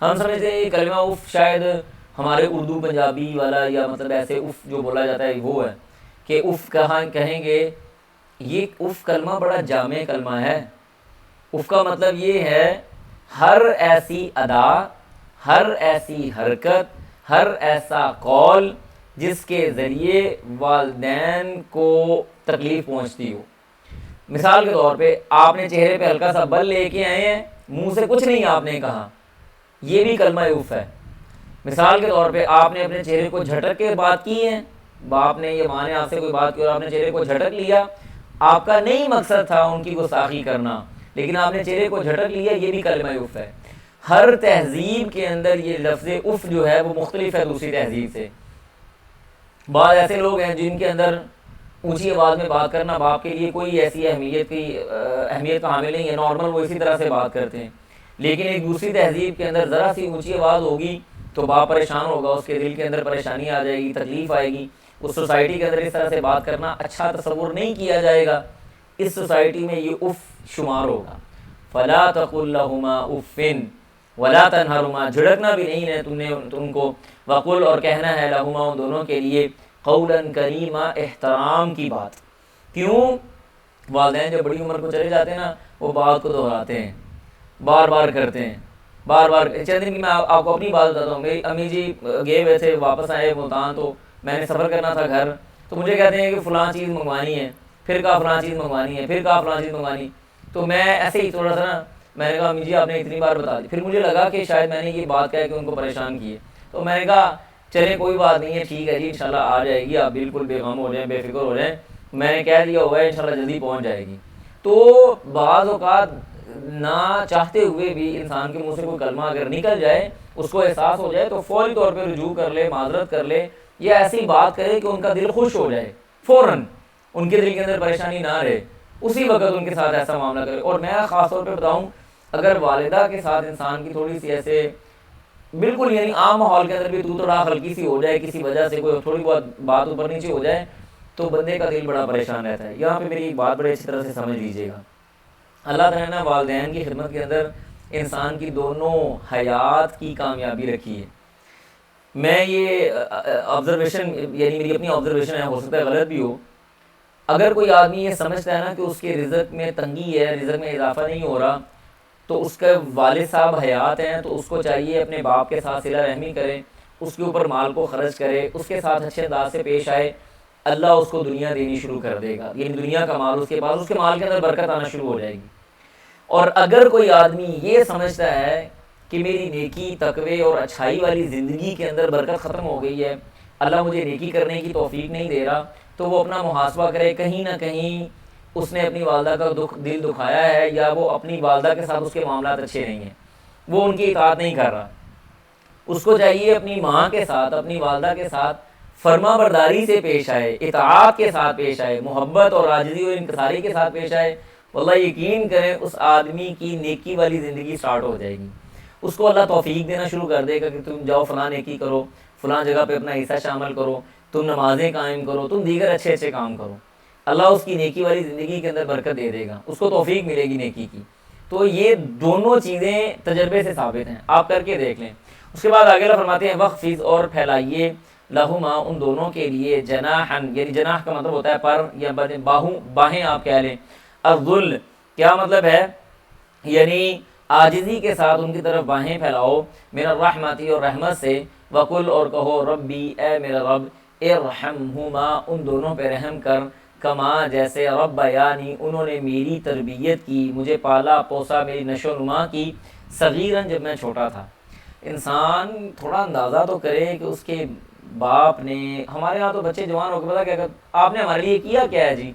ہم سمجھتے ہیں یہ کلمہ اف شاید ہمارے اردو پنجابی والا یا مطلب ایسے اف جو بولا جاتا ہے وہ ہے کہ اف کہاں کہیں گے، یہ اف کلمہ بڑا جامع کلمہ ہے۔ اف کا مطلب یہ ہے ہر ایسی ادا، ہر ایسی حرکت، ہر ایسا قول جس کے ذریعے والدین کو تکلیف پہنچتی ہو۔ مثال کے طور پہ آپ نے چہرے پہ ہلکا سا بل لے کے آئے ہیں، منہ سے کچھ نہیں آپ نے کہا، یہ بھی کلمہ اف ہے۔ مثال کے طور پہ آپ نے اپنے چہرے کو جھٹک کے بات کی ہے، باپ نے یا ماں نے آپ سے کوئی بات کی اور آپ نے چہرے کو جھٹک لیا، آپ کا نہیں مقصد تھا ان کی گستاخی کرنا، لیکن آپ نے چہرے کو جھٹک لیا، یہ بھی کلمہ اف ہے۔ ہر تہذیب کے اندر یہ لفظ اف جو ہے وہ مختلف ہے دوسری تہذیب سے۔ بعض ایسے لوگ ہیں جن کے اندر اونچی آواز میں بات کرنا باپ کے لیے کوئی ایسی اہمیت کا حامل نہیں ہے، نارمل وہ اسی طرح سے بات کرتے ہیں، لیکن ایک دوسری تہذیب کے اندر ذرا سی اونچی آواز ہوگی تو باپ پریشان ہوگا، اس کے دل کے اندر پریشانی آ جائے گی، تکلیف آئے گی، اس سوسائٹی کے اندر اس طرح سے بات کرنا اچھا تصور نہیں کیا جائے گا، اس سوسائٹی میں یہ اف شمار ہوگا۔ فلا تقل لہما افن ولا تنہرہما، جھڑکنا بھی نہیں ہے تم نے ان کو، وقل اور کہنا ہے، لہما ان دونوں کے لیے، قولا کریما احترام کی بات۔ کیوں؟ والدین جب بڑی عمر کو چلے جاتے ہیں نا وہ بات کو دہراتے ہیں، بار بار کرتے ہیں، بار بار۔ چند دن کی میں آپ کو اپنی بات بتاتا ہوں، میری امی جی گئے ہوئے تھے، واپس آئے ملتان، تو میں نے سفر کرنا تھا گھر، تو مجھے کہتے ہیں کہ فلاں چیز منگوانی ہے، پھر کہا فلاں چیز منگوانی ہے، پھر کہا فلاں چیز منگوانی، تو میں ایسے ہی تھوڑا سا نا میں نے کہا امی جی آپ نے اتنی بار بتا دی، پھر مجھے لگا کہ شاید میں نے یہ بات کہہ کے ان کو پریشان کی ہے، تو میں نے کہا چلیں کوئی بات نہیں ہے، ٹھیک ہے جی انشاءاللہ آ جائے گی، آپ بالکل بے غم ہو جائیں، بے فکر ہو جائیں، میں نے کہہ دیا ہوا ہے انشاءاللہ جلدی پہنچ جائے گی۔ تو بعض اوقات نہ چاہتے ہوئے بھی انسان کے منہ سے کوئی کلمہ اگر نکل جائے، اس کو احساس ہو جائے تو فوری طور پہ رجوع کر لے، معذرت کر لے، یا ایسی بات کرے کہ ان کا دل خوش ہو جائے، فوراً ان کے دل کے اندر پریشانی نہ رہے، اسی وقت ان کے ساتھ ایسا معاملہ کرے۔ اور میں خاص طور پہ بتاؤں، اگر والدہ کے ساتھ انسان کی تھوڑی سی ایسے بالکل یعنی عام ماحول کے اندر بھی تو تڑاک ہلکی سی ہو جائے، کسی وجہ سے کوئی تھوڑی بہت بات اوپر نیچے ہو جائے، تو بندے کا دل بڑا پریشان رہتا ہے۔ یہاں پہ میری ایک بات بڑے اچھی طرح سے سمجھ لیجیے گا، اللہ تعالیٰ نے والدین کی خدمت کے اندر انسان کی دونوں حیات کی کامیابی رکھی ہے۔ میں یہ آبزرویشن یعنی میری اپنی آبزرویشن ہے، ہو سکتا ہے غلط بھی ہو، اگر کوئی آدمی یہ سمجھتا ہے نا کہ اس کے رزق میں تنگی ہے، رزق میں اضافہ نہیں ہو رہا، تو اس کے والد صاحب حیات ہیں تو اس کو چاہیے اپنے باپ کے ساتھ صلہ رحمی کرے، اس کے اوپر مال کو خرچ کرے، اس کے ساتھ اچھے انداز سے پیش آئے، اللہ اس کو دنیا دینی شروع کر دے گا، یعنی دنیا کا مال اس کے پاس، اس کے مال کے اندر برکت آنا شروع ہو جائے گی۔ اور اگر کوئی آدمی یہ سمجھتا ہے کہ میری نیکی، تقوی اور اچھائی والی زندگی کے اندر برکت ختم ہو گئی ہے، اللہ مجھے نیکی کرنے کی توفیق نہیں دے رہا، تو وہ اپنا محاسبہ کرے، کہیں نہ کہیں اس نے اپنی والدہ کا دل دکھایا ہے، یا وہ اپنی والدہ کے ساتھ اس کے معاملات اچھے نہیں ہیں، وہ ان کی اطاعت نہیں کر رہا۔ اس کو چاہیے اپنی ماں کے ساتھ، اپنی والدہ کے ساتھ فرما برداری سے پیش آئے، اطاعت کے ساتھ پیش آئے، محبت اور عاجزی اور انکساری کے ساتھ پیش آئے۔ واللہ یقین کریں اس آدمی کی نیکی والی زندگی سٹارٹ ہو جائے گی، اس کو اللہ توفیق دینا شروع کر دے گا کہ تم جاؤ فلاں نیکی کرو، فلاں جگہ پہ اپنا حصہ شامل کرو، تم نمازیں قائم کرو، تم دیگر اچھے اچھے کام کرو، اللہ اس کی نیکی والی زندگی کے اندر برکت دے دے گا، اس کو توفیق ملے گی نیکی کی۔ تو یہ دونوں چیزیں تجربے سے ثابت ہیں، آپ کر کے دیکھ لیں۔ اس کے بعد آگے اللہ فرماتے ہیں وَخْفِضْ، اور پھیلائیے، لہما، ان دونوں کے لیے، جناحً، یعنی جناح کا مطلب ہوتا ہے پر یا باہیں آپ کہہ لیں، الذل کیا مطلب ہے، یعنی عاجزی کے ساتھ ان کی طرف باہیں پھیلاؤ، من الرحمتی، اور رحمت سے، وقل، اور کہو، ربی، اے میرا رب، ارحمہما، ان دونوں پہ رحم کر، کما، جیسے، ربیانی، انہوں نے میری تربیت کی، مجھے پالا پوسا، میری نشو و نما کی، صغیراً، جب میں چھوٹا تھا۔ انسان تھوڑا اندازہ تو کرے کہ اس کے باپ نے، ہمارے یہاں تو بچے جوان ہو کے پتا کیا کہ آپ نے ہمارے لیے کیا کیا ہے جی،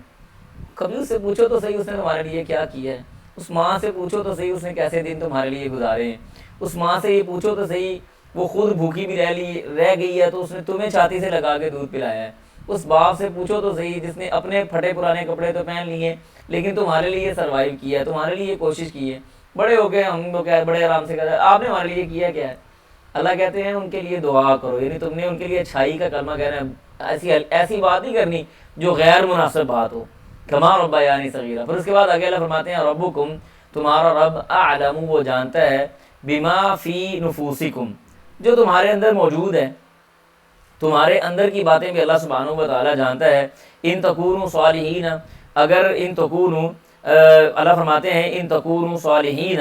کبھی اس سے پوچھو تو صحیح اس نے تمہارے لیے کیا کیا ہے، اس ماں سے پوچھو تو صحیح اس نے کیسے دن تمہارے لیے گزارے ہیں، اس ماں سے یہ پوچھو تو صحیح وہ خود بھوکی بھی رہ گئی ہے تو اس نے تمہیں چھاتی سے لگا کے دودھ پلایا ہے، اس باپ سے پوچھو تو صحیح جس نے اپنے پھٹے پرانے کپڑے تو پہن لیے لیکن تمہارے لیے سروائیو کیا ہے، تمہارے لیے کوشش کی ہے، بڑے ہو گئے ہم لوگ بڑے آرام سے کہتے ہیں آپ نے ہمارے لیے کیا کیا ہے۔ اللہ کہتے ہیں ان کے لیے دعا کرو، یعنی تم نے ان کے لیے اچھائی کا کلمہ کہنا ہے، ایسی بات نہیں کرنی جو غیر مناسب بات ہو، کما ربیانی صغیرا۔ پھر اس کے بعد آگے اللہ فرماتے ہیں ربکم، تمہارا رب، اعلم، وہ جانتا ہے، بما فی نفوسکم، جو تمہارے اندر موجود ہے، تمہارے اندر کی باتیں بھی اللہ سبحانہ و تعالیٰ جانتا ہے۔ ان تکونوا صالحین، اگر ان تکونوا، اللہ فرماتے ہیں ان تکونوا صالحین،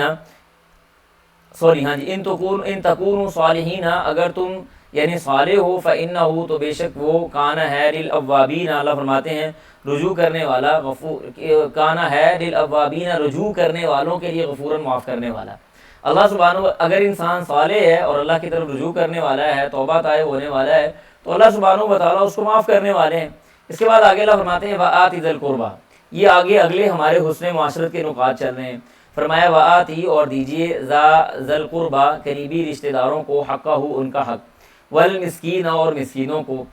ان تکونوا صالحین، اگر تم یعنی صالح ہو، فإنہ، تو بے شک وہ، کان ہے للأوابین، اللہ فرماتے ہیں رجوع کرنے والا، کان ہے للأوابین، رجوع کرنے والوں کے لیے، غفوراً، معاف کرنے والا۔ اللہ سبحانہ، اگر انسان صالح ہے اور اللہ کی طرف رجوع کرنے والا ہے، توبہ طائب ہونے والا ہے، تو اللہ سبحانہ و تعالیٰ اس کو معاف کرنے والے ہیں۔ اس کے بعد آگے اللہ فرماتے ہیں وآت ذی القربیٰ، یہ آگے اگلے ہمارے حسن معاشرت کے نکات چل رہے ہیں۔ فرمایا وآتی، اور دیجیے، ذی القربیٰ، قریبی رشتہ داروں کو، حقہ، ان کا حق، والمسکین، اور مسکینوں کو۔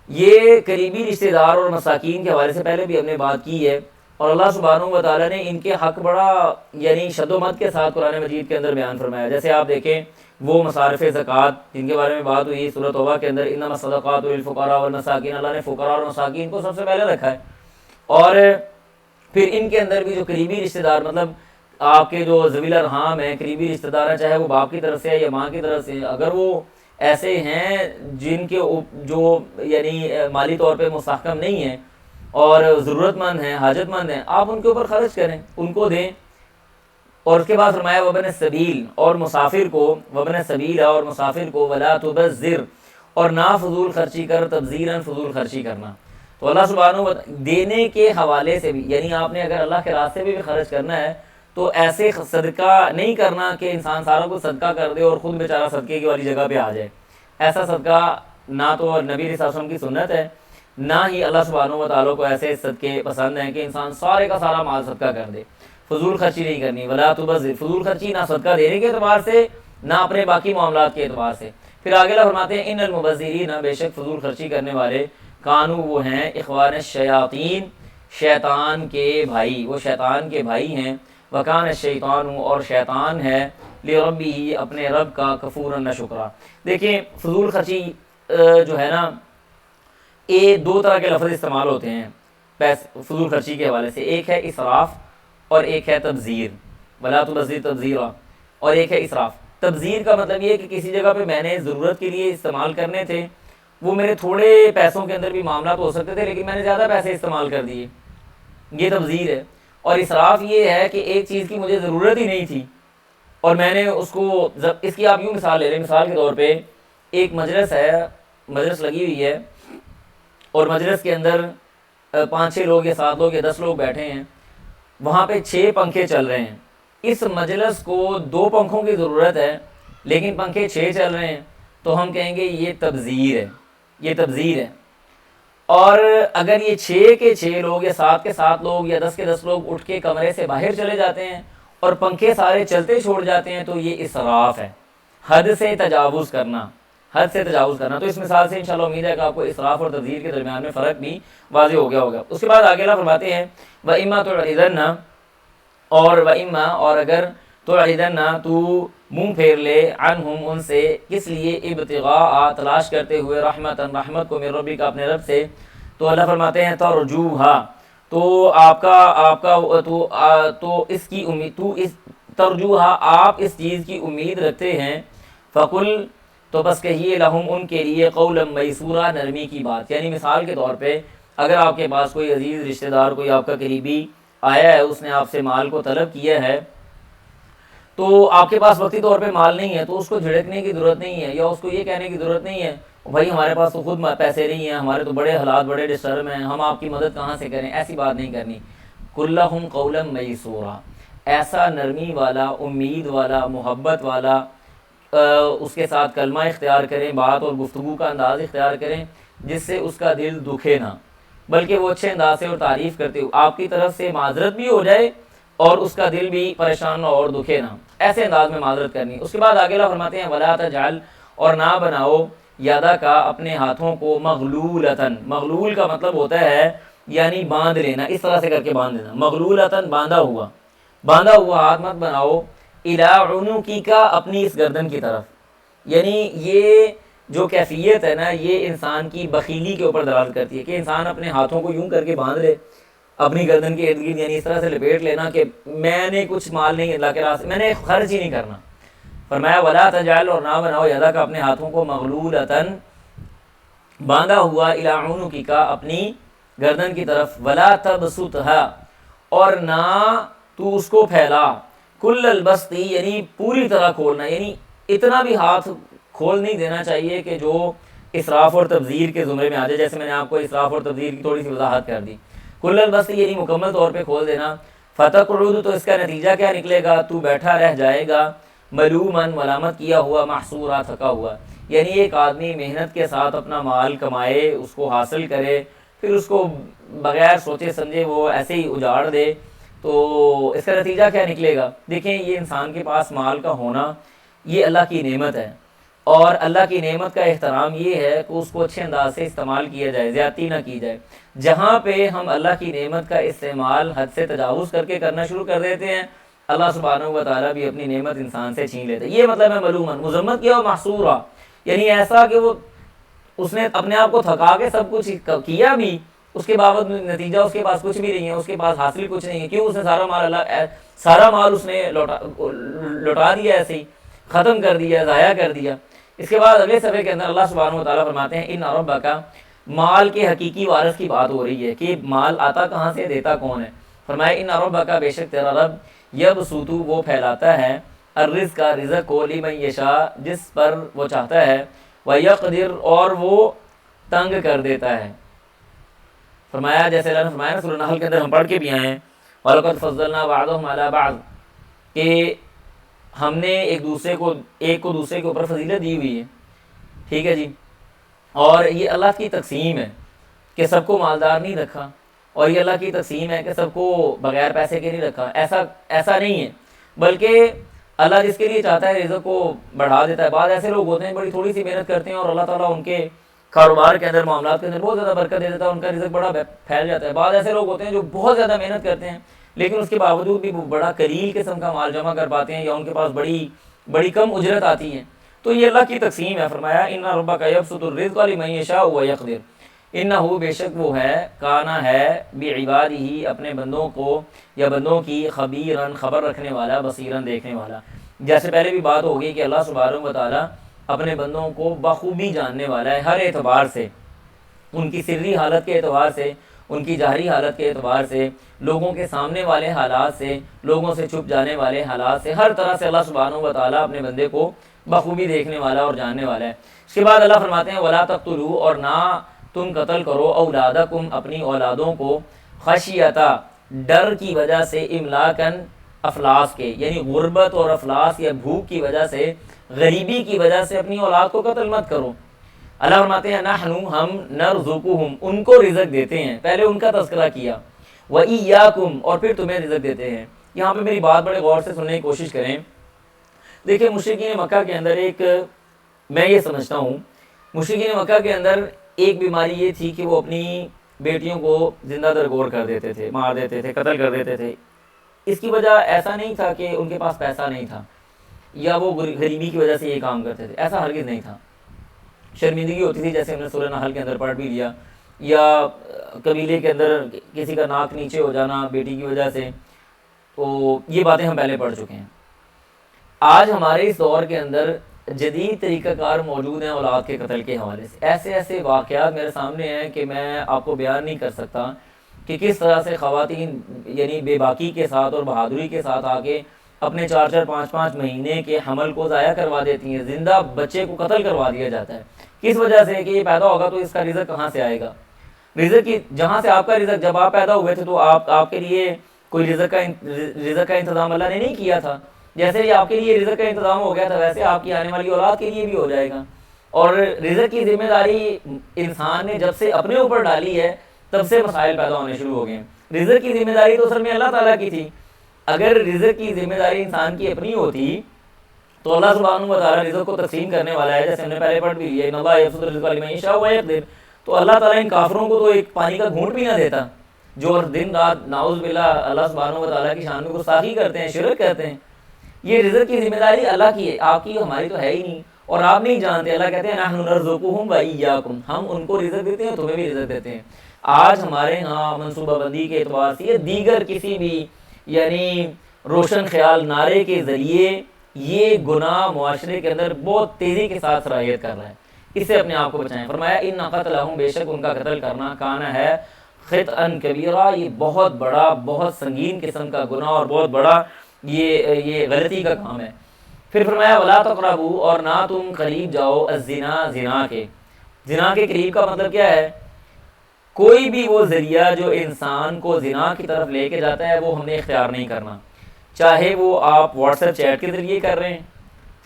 یہ قریبی رشتہ دار اور مساکین کے حوالے سے پہلے بھی ہم نے بات کی ہے، اور اللہ سبحانہ و تعالیٰ نے ان کے حق بڑا یعنی شد و مد کے ساتھ قرآن مجید کے اندر بیان فرمایا۔ جیسے آپ دیکھیں وہ مصارف زکوٰۃ جن کے بارے میں بات ہوئی سورۃ توبہ کے اندر، انما الصدقات للفقراء والمساکین، اللہ نے فقراء اور مساکین کو سب سے پہلے رکھا ہے۔ اور پھر ان کے اندر بھی جو قریبی رشتہ دار، مطلب آپ کے جو ذوی الارحام ہیں، قریبی رشتہ دار ہیں، چاہے وہ باپ کی طرف سے ہے یا ماں کی طرف سے، اگر وہ ایسے ہیں جن کے جو یعنی مالی طور پہ مستحکم نہیں ہیں اور ضرورت مند ہیں، حاجت مند ہیں، آپ ان کے اوپر خرچ کریں، ان کو دیں۔ اور اس کے بعد فرمایا وابن السبیل، اور مسافر کو، وابن السبیل، اور مسافر کو، ولا تبذر، اور نہ فضول خرچی کر، تبذیراً، فضول خرچی کرنا۔ تو اللہ سبحانہ و دینے کے حوالے سے بھی، یعنی آپ نے اگر اللہ کے راستے میں بھی خرچ کرنا ہے تو ایسے صدقہ نہیں کرنا کہ انسان سارا کچھ صدقہ کر دے اور خود بیچارہ صدقے کی والی جگہ پہ آ جائے۔ ایسا صدقہ نہ تو نبی صلی اللہ علیہ وسلم کی سنت ہے، نہ ہی اللہ سبحانہ و تعالیٰ کو ایسے صدقے پسند ہیں کہ انسان سارے کا سارا مال صدقہ کر دے۔ فضول خرچی نہیں کرنی، ولا تبذر، فضول خرچی نہ صدقہ دینے کے اعتبار سے نہ اپنے باقی معاملات کے اعتبار سے۔ پھر آگے اللہ فرماتے ہیں ان المبذرین، بے شک فضول خرچی کرنے والے، کانو وہ ہیں، اخوان الشیاطین، شیطان کے بھائی، وہ شیطان کے بھائی ہیں، وکان الشیطان، اور شیطان ہے، لربہ، اپنے رب کا، کفورا ناشکرا۔ دیکھیں فضول خرچی جو ہے نا، یہ دو طرح کے لفظ استعمال ہوتے ہیں فضول خرچی کے حوالے سے، ایک ہے اسراف اور ایک ہے تبذیر، ولا تبذر تبذیرا، اور ایک ہے اسراف۔ تبذیر کا مطلب یہ ہے کہ کسی جگہ پہ میں نے ضرورت کے لیے استعمال کرنے تھے، وہ میرے تھوڑے پیسوں کے اندر بھی معاملات ہو سکتے تھے لیکن میں نے زیادہ پیسے استعمال کر دیے، یہ تبذیر ہے۔ اور اسراف یہ ہے کہ ایک چیز کی مجھے ضرورت ہی نہیں تھی اور میں نے اس کو، اس کی آپ یوں مثال لے لیں، مثال کے طور پہ ایک مجلس ہے، مجلس لگی ہوئی ہے اور مجلس کے اندر 5-6 لوگ یا 7 لوگ یا 10 لوگ بیٹھے ہیں، وہاں پہ 6 پنکھے چل رہے ہیں۔ اس مجلس کو 2 پنکھوں کی ضرورت ہے لیکن پنکھے 6 چل رہے ہیں، تو ہم کہیں گے یہ تبذیر ہے، یہ تبذیر ہے۔ اور اگر یہ 6 کے 6 لوگ یا 7 کے 7 لوگ یا 10 کے 10 لوگ اٹھ کے کمرے سے باہر چلے جاتے ہیں اور پنکھے سارے چلتے چھوڑ جاتے ہیں، تو یہ اسراف ہے، حد سے تجاوز کرنا، حد سے تجاوز کرنا۔ تو اس مثال سے انشاءاللہ امید ہے کہ آپ کو اسراف اور تبذیر کے درمیان میں فرق بھی واضح ہو گیا ہوگا۔ اس کے بعد آگے اللہ فرماتے ہیں وَإِمَّا تُعْرِضَنَّ، اور اگر تُعْرِضَنَّ تو منہ پھیر لے، عنہم ان سے، کس لیے، ابتغاء تلاش کرتے ہوئے، رحمت کو، من ربک اپنے رب سے، تو اللہ فرماتے ہیں ترجوہا، تو تو اس کی امید، ترجوہا آپ اس چیز کی امید رکھتے ہیں، فقل تو بس کہیے، لہم ان کے لیے، قولا میسورا، نرمی کی بات۔ یعنی مثال کے طور پہ اگر آپ کے پاس کوئی عزیز رشتہ دار، کوئی آپ کا قریبی آیا ہے، اس نے آپ سے مال کو طلب کیا ہے، تو آپ کے پاس وقتی طور پہ مال نہیں ہے، تو اس کو جھڑکنے کی ضرورت نہیں ہے یا اس کو یہ کہنے کی ضرورت نہیں ہے بھائی ہمارے پاس تو خود پیسے نہیں ہیں، ہمارے تو بڑے حالات بڑے ڈسٹرب ہیں، ہم آپ کی مدد کہاں سے کریں، ایسی بات نہیں کرنی۔ قل لہم قولا میسورا، ایسا نرمی والا، امید والا، محبت والا اس کے ساتھ کلمہ اختیار کریں، بات اور گفتگو کا انداز اختیار کریں جس سے اس کا دل دکھے نہ، بلکہ وہ اچھے انداز سے اور تعریف کرتے ہوئے آپ کی طرف سے معذرت بھی ہو جائے اور اس کا دل بھی پریشان نہ اور دکھے نہ، ایسے انداز میں معذرت کرنی۔ اس کے بعد آگے اللہ فرماتے ہیں وَلَا تَجْعَلْ، اور نہ بناؤ، یادا کا، اپنے ہاتھوں کو، مغلولتاً، مغلول کا مطلب ہوتا ہے یعنی باندھ لینا، اس طرح سے کر کے باندھ لینا، مغلولتاً، باندھا ہوا ہاتھ مت بناؤ، الی عنقک، اپنی اس گردن کی طرف۔ یعنی یہ جو کیفیت ہے نا، یہ انسان کی بخیلی کے اوپر دلالت کرتی ہے کہ انسان اپنے ہاتھوں کو یوں کر کے باندھ لے اپنی گردن کے ارد گرد، یعنی اس طرح سے لپیٹ لینا کہ میں نے کچھ مال نہیں، اللہ کے راستے میں نے خرچ ہی نہیں کرنا۔ فرمایا ولا تجعل، اور نہ بناؤ، یدا کا، اپنے ہاتھوں کو، مغلولتاً، باندھا ہوا، الی عنقک، اپنی گردن کی طرف، ولا تبسطھا، اور نہ تو اس کو پھیلا، کل البسط، یعنی پوری طرح کھولنا، یعنی اتنا بھی ہاتھ کھول نہیں دینا چاہیے کہ جو اسراف اور تبذیر کے زمرے میں آ جائے، جیسے میں نے آپ کو اسراف اور تبذیر کی تھوڑی سی وضاحت کر دی۔ کل البسط یعنی مکمل طور پہ کھول دینا، فتقعد، تو اس کا نتیجہ کیا نکلے گا، تو بیٹھا رہ جائے گا، ملوما، ملامت کیا ہوا، محسورا، تھکا ہوا۔ یعنی ایک آدمی محنت کے ساتھ اپنا مال کمائے، اس کو حاصل کرے، پھر اس کو بغیر سوچے سمجھے وہ ایسے ہی اجاڑ دے، تو اس کا نتیجہ کیا نکلے گا۔ دیکھیں یہ انسان کے پاس مال کا ہونا یہ اللہ کی نعمت ہے، اور اللہ کی نعمت کا احترام یہ ہے کہ اس کو اچھے انداز سے استعمال کیا جائے، زیادتی نہ کی جائے۔ جہاں پہ ہم اللہ کی نعمت کا استعمال حد سے تجاوز کر کے کرنا شروع کر دیتے ہیں، اللہ سبحانہ و تعالیٰ بھی اپنی نعمت انسان سے چھین لیتے ہیں۔ یہ مطلب ہے ملومن، مذمت کیا، محصورا، یعنی ایسا کہ وہ اس نے اپنے آپ کو تھکا کے سب کچھ کیا بھی، اس کے باوجود نتیجہ اس کے پاس کچھ بھی نہیں ہے، اس کے پاس حاصل کچھ نہیں ہے۔ کیوں؟ اس نے سارا مال اس نے لوٹا دیا، ایسے ہی ختم کر دیا، ضائع کر دیا۔ اس کے بعد اگلے صفحے کے اندر اللہ سبحانہ و تعالیٰ فرماتے ہیں ان ربک، مال کے حقیقی وارث کی بات ہو رہی ہے کہ مال آتا کہاں سے، دیتا کون ہے۔ فرمایا ان ربک، بے شک تیرا رب، یبسط، وہ پھیلاتا ہے، الرزق، رزق کو، لمن یشاء، جس پر وہ چاہتا ہے، ویقدر، اور وہ تنگ کر دیتا ہے۔ فرمایا جیسے اللہ نے فرمایا نا سورہ نحل کے اندر ہم پڑھ کے بھی آئے ہیں، وَلَقَدْ فَضَّلْنَا بَعْضَهُمْ عَلَىٰ بَعْضٍ، کہ ہم نے ایک کو دوسرے کے اوپر فضیلت دی ہوئی ہے، ٹھیک ہے جی۔ اور یہ اللہ کی تقسیم ہے کہ سب کو مالدار نہیں رکھا، اور یہ اللہ کی تقسیم ہے کہ سب کو بغیر پیسے کے نہیں رکھا، ایسا نہیں ہے، بلکہ اللہ جس کے لیے چاہتا ہے رزق کو بڑھا دیتا ہے۔ بعض ایسے لوگ ہوتے ہیں بڑی تھوڑی سی محنت کرتے ہیں اور اللہ تعالیٰ ان کے کاروبار کے اندر، معاملات کے اندر بہت زیادہ برکت دے دیتا ہے، ان کا رزق بڑا پھیل جاتا ہے۔ بعض ایسے لوگ ہوتے ہیں جو بہت زیادہ محنت کرتے ہیں لیکن اس کے باوجود بھی وہ بڑا قلیل قسم کا مال جمع کر پاتے ہیں، یا ان کے پاس بڑی کم اجرت آتی ہے۔ تو یہ اللہ کی تقسیم ہے۔ فرمایا ان ربک یبسط الرزق لمن یشاء ویقدر، انہ بے شک وہ ہے، کانا ہے، بعبادہ اپنے بندوں کو یا بندوں کی، خبیرن خبر رکھنے والا، بصیرن دیکھنے والا۔ جیسے پہلے بھی بات ہو گئی کہ اللہ سبحانہ و تعالیٰ اپنے بندوں کو بخوبی جاننے والا ہے، ہر اعتبار سے، ان کی سری حالت کے اعتبار سے، ان کی ظاہری حالت کے اعتبار سے، لوگوں کے سامنے والے حالات سے، لوگوں سے چھپ جانے والے حالات سے، ہر طرح سے اللہ سبحانہ و تعالیٰ اپنے بندے کو بخوبی دیکھنے والا اور جاننے والا ہے۔ اس کے بعد اللہ فرماتے ہیں وَلَا تَقْتُلُوا، اور نہ تم قتل کرو، اولادکم اپنی اولادوں کو، خشیتا ڈر کی وجہ سے، املاکن افلاس کے، یعنی غربت اور افلاس یا بھوک کی وجہ سے، غریبی کی وجہ سے اپنی اولاد کو قتل مت کرو۔ اللہ فرماتے ہیں نحن ہم، نرزقہم ان کو رزق دیتے ہیں، پہلے ان کا تذکرہ کیا، وَإِيَّاكُمْ اور پھر تمہیں رزق دیتے ہیں۔ یہاں پہ میری بات بڑے غور سے سننے کی کوشش کریں۔ دیکھیں مشرکین مکہ کے اندر میں یہ سمجھتا ہوں، مشرکین مکہ کے اندر ایک بیماری یہ تھی کہ وہ اپنی بیٹیوں کو زندہ درگور کر دیتے تھے، مار دیتے تھے، قتل کر دیتے تھے۔ اس کی وجہ ایسا نہیں تھا کہ ان کے پاس پیسہ نہیں تھا یا وہ غریبی کی وجہ سے یہ کام کرتے تھے، ایسا ہرگز نہیں تھا۔ شرمندگی ہوتی تھی، جیسے ہم نے سورہ نحل کے اندر پڑھ بھی لیا، یا قبیلے کے اندر کسی کا ناک نیچے ہو جانا بیٹی کی وجہ سے، تو یہ باتیں ہم پہلے پڑھ چکے ہیں۔ آج ہمارے اس دور کے اندر جدید طریقہ کار موجود ہیں اولاد کے قتل کے حوالے سے۔ ایسے واقعات میرے سامنے ہیں کہ میں آپ کو بیان نہیں کر سکتا کہ کس طرح سے خواتین یعنی بے باکی کے ساتھ اور بہادری کے ساتھ آ کے اپنے 4 5 مہینے کے حمل کو ضائع کروا دیتی ہیں، زندہ بچے کو قتل کروا دیا جاتا ہے۔ کس وجہ سے کہ یہ پیدا ہوگا تو اس کا رزق کہاں سے آئے گا؟ رزق کی جہاں سے آپ کا رزق، جب آپ پیدا ہوئے تھے تو آپ کے لیے کوئی رزق کا انتظام اللہ نے نہیں کیا تھا۔ جیسے ہی آپ کے لیے رزق کا انتظام ہو گیا تھا ویسے آپ کی آنے والی اولاد کے لیے بھی ہو جائے گا۔ اور رزق کی ذمہ داری انسان نے جب سے اپنے اوپر ڈالی ہے تب سے مسائل پیدا ہونے شروع ہو گئے ہیں۔ رزق کی ذمہ داری تو اصل میں اللہ تعالیٰ کی تھی۔ اگر رزق کی ذمہ داری انسان کی اپنی ہوتی تو اللہ سبحانہ و تعالیٰ رزق کو تقسیم کرنے والا ہے، جیسے ہم نے پہلے پڑھ بھی لیا ان اللہ یبسط الرزق لمن یشاء ویقدر، تو اللہ تعالیٰ ان کافروں کو تو ایک پانی کا گھونٹ بھی نہ دیتا، جو دن رات نعوذ باللہ اللہ سبحانہ و تعالیٰ کی شان میں گستاخی کرتے ہیں، شرک کرتے ہیں۔ یہ رزق کی ذمہ داری اللہ کی ہے، آپ کی ہماری تو ہے ہی نہیں، اور آپ نہیں جانتے۔ اللہ کہتے ہیں نحن نرزقہم وإیاکم، ہم ان کو رزق دیتے ہیں، تمہیں بھی رزق دیتے ہیں۔ آج ہمارے ہاں منصوبہ بندی کے اعتبار سے دیگر کسی بھی یعنی روشن خیال نعرے کے ذریعے یہ گناہ معاشرے کے اندر بہت تیزی کے ساتھ صلاحیت کر رہا ہے، اس سے اپنے آپ کو بچائیں۔ فرمایا ان قتلہم، بے شک ان کا قتل کرنا، کانا ہے، خطأ کبیرہ، یہ بہت بڑا، بہت سنگین قسم کا گناہ اور بہت بڑا یہ غلطی کا کام ہے۔ پھر فرمایا ولا تقربوا، اور نہ تم قریب جاؤ، الزنا، زنا کے قریب کا مطلب کیا ہے؟ کوئی بھی وہ ذریعہ جو انسان کو زنا کی طرف لے کے جاتا ہے وہ ہم نے اختیار نہیں کرنا، چاہے وہ آپ واٹس ایپ چیٹ کے ذریعے کر رہے ہیں،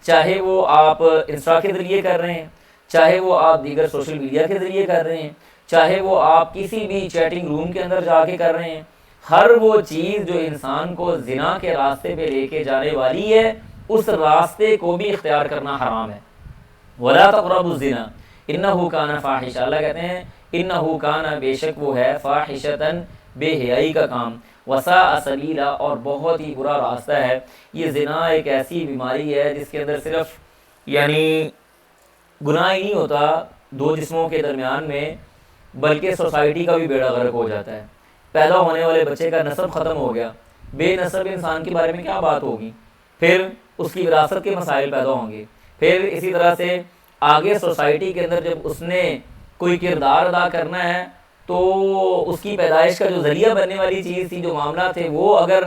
چاہے وہ آپ انسٹا کے ذریعے کر رہے ہیں، چاہے وہ آپ دیگر سوشل میڈیا کے ذریعے کر رہے ہیں، چاہے وہ آپ کسی بھی چیٹنگ روم کے اندر جا کے کر رہے ہیں، ہر وہ چیز جو انسان کو زنا کے راستے پہ لے کے جانے والی ہے اس راستے کو بھی اختیار کرنا حرام ہے۔ وَلَا تَقْرَبُوا الزِّنَا إِنَّهُ كَانَ فَاحِشًا، اللہ کہتے ہیں انہو کانا، بے شک وہ ہے، فاحشتاً، بے حیائی کا کام، وساء سبیلا، اور بہت ہی برا راستہ ہے۔ یہ زنا ایک ایسی بیماری ہے جس کے اندر صرف یعنی گناہ ہی نہیں ہوتا دو جسموں کے درمیان میں، بلکہ سوسائٹی کا بھی بیڑا غرق ہو جاتا ہے۔ پیدا ہونے والے بچے کا نسب ختم ہو گیا، بے نسب انسان کے بارے میں کیا بات ہوگی، پھر اس کی وراثت کے مسائل پیدا ہوں گے، پھر اسی طرح سے آگے سوسائٹی کے اندر جب اس نے کوئی کردار ادا کرنا ہے تو اس کی پیدائش کا جو ذریعہ بننے والی چیز تھی، جو معاملہ تھے، وہ اگر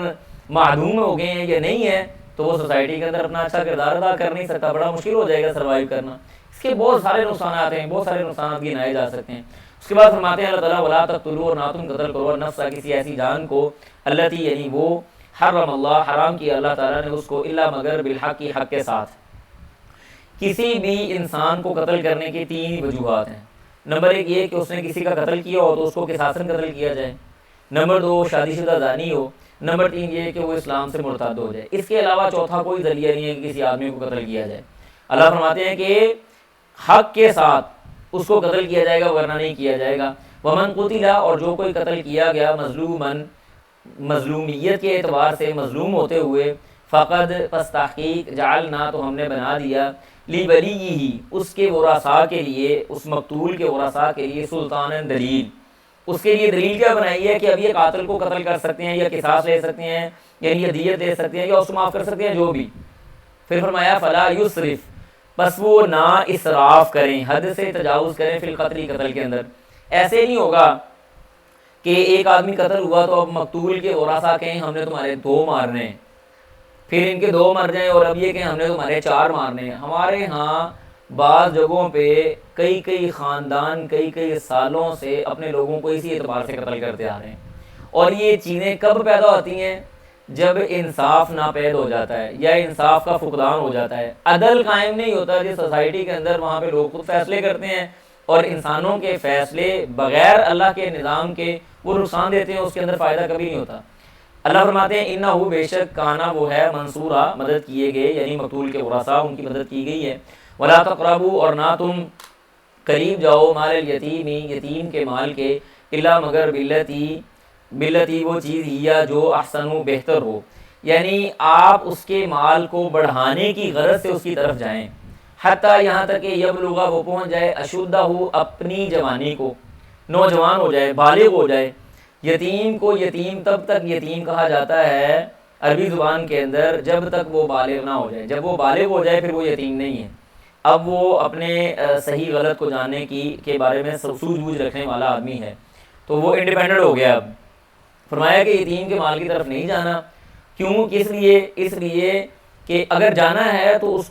معدوم ہو گئے ہیں یا نہیں ہے تو وہ سوسائٹی کے اندر اپنا اچھا کردار ادا کر نہیں سکتا، بڑا مشکل ہو جائے گا سروائیو کرنا۔ اس کے بہت سارے نقصانات ہیں، بہت سارے نقصانات گنائے جا سکتے ہیں۔ اس کے بعد فرماتے ہیں اللہ تعالیٰ وَلَا تَقْتُلُوا، اور نہ تم قتل کرو، النَّفْسَ، کسی ایسی جان کو، الَّتِی، یعنی وہ، حرم اللہ، حرام کیا اللہ تعالیٰ نے اس کو، الا مگر، بالحق، حق کے ساتھ۔ کسی بھی انسان کو قتل کرنے کی 3 وجوہات ہیں۔ نمبر 1 یہ کہ اس نے کسی کا قتل کیا ہو تو اس کو قصاصاً قتل کیا جائے۔ نمبر 2 شادی شدہ زانی ہو، نمبر 3 یہ کہ وہ اسلام سے مرتد ہو جائے۔ اس کے علاوہ چوتھا کوئی ذریعہ نہیں ہے کہ کسی آدمی کو قتل کیا جائے۔ اللہ فرماتے ہیں کہ حق کے ساتھ اس کو قتل کیا جائے گا ورنہ نہیں کیا جائے گا۔ ومن قتل، اور جو کوئی قتل کیا گیا مظلومن، مظلومیت کے اعتبار سے مظلوم ہوتے ہوئے، فقد، پس تحقیق، جعلنا، تو ہم نے بنا دیا، لولیہ، اس کے ورثاء کے لیے، اس مقتول کے ورثاء کے لیے، سلطان، دلیل، اس کے لیے دلیل کیا بنائی ہے کہ اب یہ قاتل کو قتل کر سکتے ہیں یا قصاص لے سکتے ہیں، یعنی یہ دیت دے سکتے ہیں یا اس کو معاف کر سکتے ہیں، جو بھی۔ پھر فرمایا فلا یسرف، بس وہ نہ اسراف کریں، حد سے تجاوز کریں، فی القتل، قتل کے اندر۔ ایسے نہیں ہوگا کہ ایک آدمی قتل ہوا تو اب مقتول کے ورثاء کہیں ہم نے تمہارے 2 مارنے ہیں، پھر ان کے 2 مر جائیں اور اب یہ کہیں ہم نے تمہارے 4 مارنے ہیں۔ ہمارے ہاں بعض جگہوں پہ کئی خاندان کئی سالوں سے اپنے لوگوں کو اسی اعتبار سے قتل کرتے آ رہے ہیں، اور یہ چیزیں کب پیدا ہوتی ہیں؟ جب انصاف ناپید ہو جاتا ہے یا انصاف کا فقدان ہو جاتا ہے، عدل قائم نہیں ہوتا جس سوسائٹی کے اندر، وہاں پہ لوگ خود فیصلے کرتے ہیں اور انسانوں کے فیصلے بغیر اللہ کے نظام کے وہ نقصان دیتے ہیں، اس کے اندر فائدہ کبھی نہیں ہوتا۔ اللہ فرماتے ہیں انہو، بے شک، کانا، وہ ہے، منصورا، مدد کیے گئے، یعنی مقتول کے ورثاء ان کی مدد کی گئی ہے۔ ولا تقربوا، اور نہ تم قریب جاؤ، مال الیتیم، یتیم کے مال کے، الا مگر بالتی وہ چیز ہیا جو احسنو، بہتر ہو، یعنی آپ اس کے مال کو بڑھانے کی غرض سے اس کی طرف جائیں، حتیٰ، یہاں تک کہ یبلغ، وہ پہنچ جائے، اشدہ، اپنی جوانی کو، نوجوان ہو جائے، بالغ ہو جائے۔ یتیم کو یتیم تب تک یتیم کہا جاتا ہے عربی زبان کے اندر جب تک وہ بالغ نہ ہو جائے۔ جب وہ بالغ ہو جائے پھر وہ یتیم نہیں ہے، اب وہ اپنے صحیح غلط کو جاننے کے بارے میں سوچ بوجھ رکھنے والا آدمی ہے، تو وہ انڈیپینڈنٹ ہو گیا۔ اب فرمایا کہ یتیم کے مال کی طرف نہیں جانا، کیوں؟ کس لیے؟ اس لیے کہ اگر جانا ہے تو اس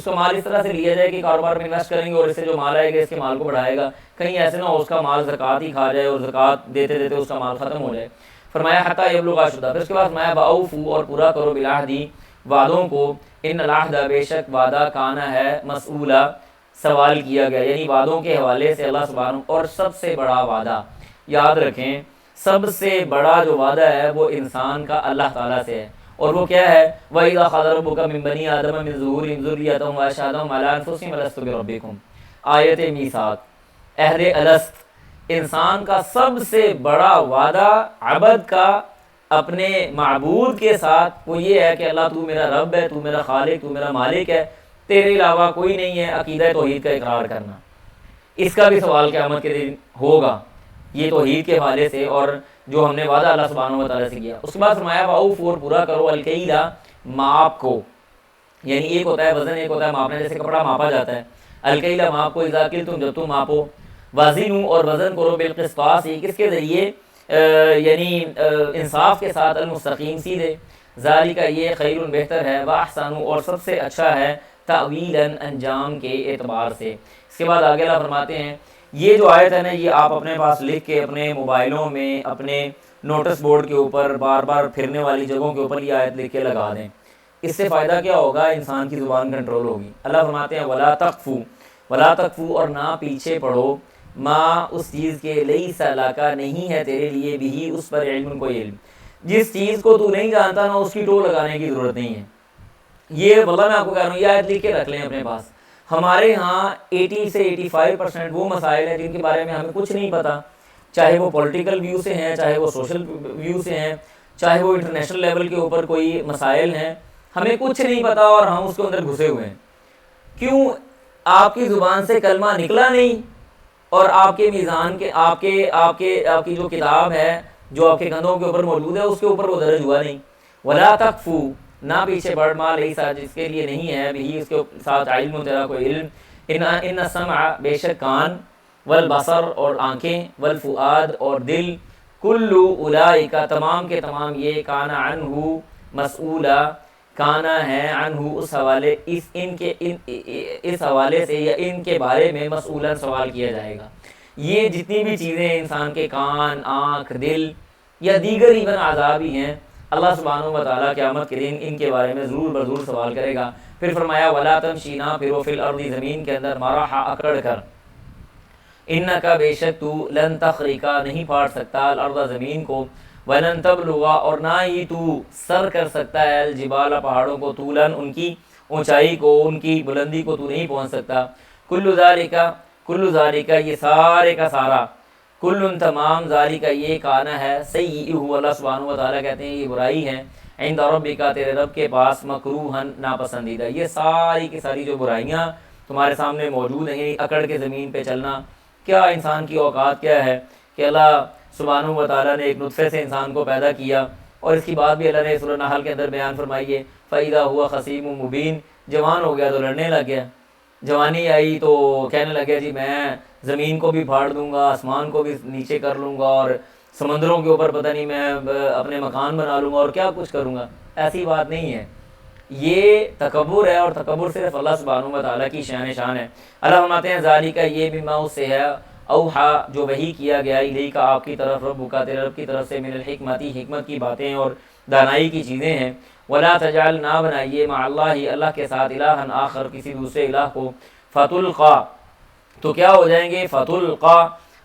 کا مال اس طرح سے لیا جائے کہ کاروبار میں انویسٹ کریں گے اور اس سے جو مال آئے گا اس کے مال کو بڑھائے گا، کہیں ایسے نہ ہو اس کا مال زکوٰۃ ہی کھا جائے اور زکوٰۃ دیتے دیتے اس کا مال ختم ہو جائے۔ فرمایا حتیٰ یبلغ اشدہ، پھر اس کے بعد فرمایا باوفو، اور پورا کرو، بالعہد، وعدوں کو، ان العہد، بے شک وعدہ، کانا ہے، مسئولہ، سوال کیا گیا، یعنی وعدوں کے حوالے سے اللہ سبحانہ، اور سب سے بڑا وعدہ یاد رکھیں، سب سے بڑا جو وعدہ ہے وہ انسان کا اللہ تعالیٰ سے ہے، اور وہ کیا ہے؟ وَإِذَا أَخَذَ رَبُّكَ مِن بَنِي آدَمَ مِن ظُهُورِهِمْ ذُرِّيَّتَهُمْ وَأَشْهَدَهُمْ عَلَىٰ أَنفُسِهِمْ أَلَسْتُ بِرَبِّكُمْ، آیت میثاق، عہد الست۔ انسان کا سب سے بڑا وعدہ عبد کا اپنے معبود کے ساتھ وہ یہ ہے کہ اللہ تو میرا رب ہے، تو میرا خالق، تو میرا مالک ہے، تیرے علاوہ کوئی نہیں ہے، عقیدہ توحید کا اقرار کرنا۔ اس کا بھی سوال قیامت کے دن ہوگا، یہ توحید کے حوالے سے اور جو ہم نے وعدہ اللہ سبحانہ و تعالیٰ سے کیا۔ اس کے بعد فرمایا وَأَوْفُوا، اور پورا کرو، الکیل، ماپ کو، یعنی ایک ہوتا ہے وزن، ایک ہوتا ہے ماپنا، جیسے کپڑا ماپا جاتا ہے، الکیل، ماپ کو، اذا کلتم، جب تم ماپو، وازنوا، اور وزن کرو، بالقسطاس، کس کے ذریعے؟ یعنی انصاف کے ساتھ، المستقیم، سیدھے، ذالک، یہ، خیر، بہتر ہے، واحسن، اور سب سے اچھا ہے، تأویلا، انجام کے اعتبار سے۔ اس کے بعد آگے اللہ فرماتے ہیں، یہ جو آیت ہے نا، یہ آپ اپنے پاس لکھ کے اپنے موبائلوں میں، اپنے نوٹس بورڈ کے اوپر، بار بار پھرنے والی جگہوں کے اوپر یہ آیت لکھ کے لگا دیں۔ اس سے فائدہ کیا ہوگا؟ انسان کی زبان کنٹرول ہوگی۔ اللہ فرماتے ہیں ولا تقفو، اور نہ پیچھے پڑھو، ما، اس چیز کے، لیس لک، نہیں ہے تیرے لیے، بھی، اس پر، علم، کوئی علم، جس چیز کو تو نہیں جانتا نا اس کی ٹو لگانے کی ضرورت نہیں ہے۔ یہ واللہ میں آپ کو کہہ رہا ہوں، یہ آیت لکھ کے رکھ لیں اپنے پاس۔ ہمارے ہاں 80 سے 85% وہ مسائل ہیں جن کے بارے میں ہمیں کچھ نہیں پتہ، چاہے وہ پولیٹیکل ویو سے ہیں، چاہے وہ سوشل ویو سے ہیں، چاہے وہ انٹرنیشنل لیول کے اوپر کوئی مسائل ہیں، ہمیں کچھ نہیں پتہ اور ہم اس کے اندر گھسے ہوئے ہیں۔ کیوں؟ آپ کی زبان سے کلمہ نکلا نہیں، اور آپ کے میزان کے، آپ کی جو کتاب ہے جو آپ کے کندھوں کے اوپر موجود ہے اس کے اوپر وہ درج ہوا نہیں۔ ولا تقفو، نہ پیچھے بڑھ، ما لیس، جس کے لیے نہیں ہے، بھی، اس کے ساتھ، علم، تیرا کوئی علم، ان السمع، بے شک کان، والبصر، اور آنکھیں، والفؤاد، اور دل، کل اولئک، تمام کے تمام یہ، کان عنہ مسئولا، کانا ہے عنہ، اس حوالے، اس حوالے سے یا ان کے بارے میں، مسئولا، سوال کیا جائے گا۔ یہ جتنی بھی چیزیں انسان کے کان، آنکھ، دل یا دیگر ایون اعضاء بھی ہیں، اللہ سبحانہ و تعالیٰ قیامت کے دن ان کے بارے میں ضرور بضرور سوال کرے گا۔ پھر فرمایا ولا تمشی، نہ پھرو، فی الارض، زمین کے اندر، مرحا، اکڑ کر، انکا بے شک تو لن تخرقا نہیں پھاڑ سکتا الارض زمین کو، ولن تبلغا اور نہ ہی تو سر کر سکتا ہے الجبال پہاڑوں کو، طولن ان کی اونچائی کو، ان کی بلندی کو تو نہیں پہنچ سکتا۔ کل ذالک یہ سارے کا سارا، کل تمام ذالک یہ کانا ہے، سیئہ اللہ سبحانہ و تعالیٰ کہتے ہیں یہ برائی ہے، عند ربک تیرے رب کے پاس، مکروہن ناپسندیدہ۔ یہ ساری کی ساری جو برائیاں تمہارے سامنے موجود ہیں، اکڑ کے زمین پہ چلنا، کیا انسان کی اوقات کیا ہے کہ اللہ سبحانہ و تعالیٰ نے ایک نطفے سے انسان کو پیدا کیا، اور اس کی بات بھی اللہ نے سورہ نحل کے اندر بیان فرمائی ہے، فَإِذَا هُوَ خَصِيمٌ مُبِينٌ، جوان ہو گیا تو لڑنے لگ گیا، جوانی آئی تو کہنے لگا جی میں زمین کو بھی پھاڑ دوں گا، آسمان کو بھی نیچے کر لوں گا، اور سمندروں کے اوپر پتہ نہیں میں اپنے مکان بنا لوں گا اور کیا کچھ کروں گا۔ ایسی بات نہیں ہے، یہ تکبر ہے، اور تکبر صرف اللہ سبحانہ و تعالیٰ کی شان ہے۔ اللہ فرماتے ہیں ذالک یہ بما اس سے ہے، اوحا جو وحی کیا گیا الیک آپ کی طرف، ربک تیرے رب کی طرف سے، من الحکمت حکمت کی باتیں اور دانائی کی چیزیں ہیں، ولا تجعل نہ بنائیے مع اللہ اللہ کے ساتھ الہا آخر کسی دوسرے الہ کو، فتلقا تو کیا ہو جائیں گے، فتلقا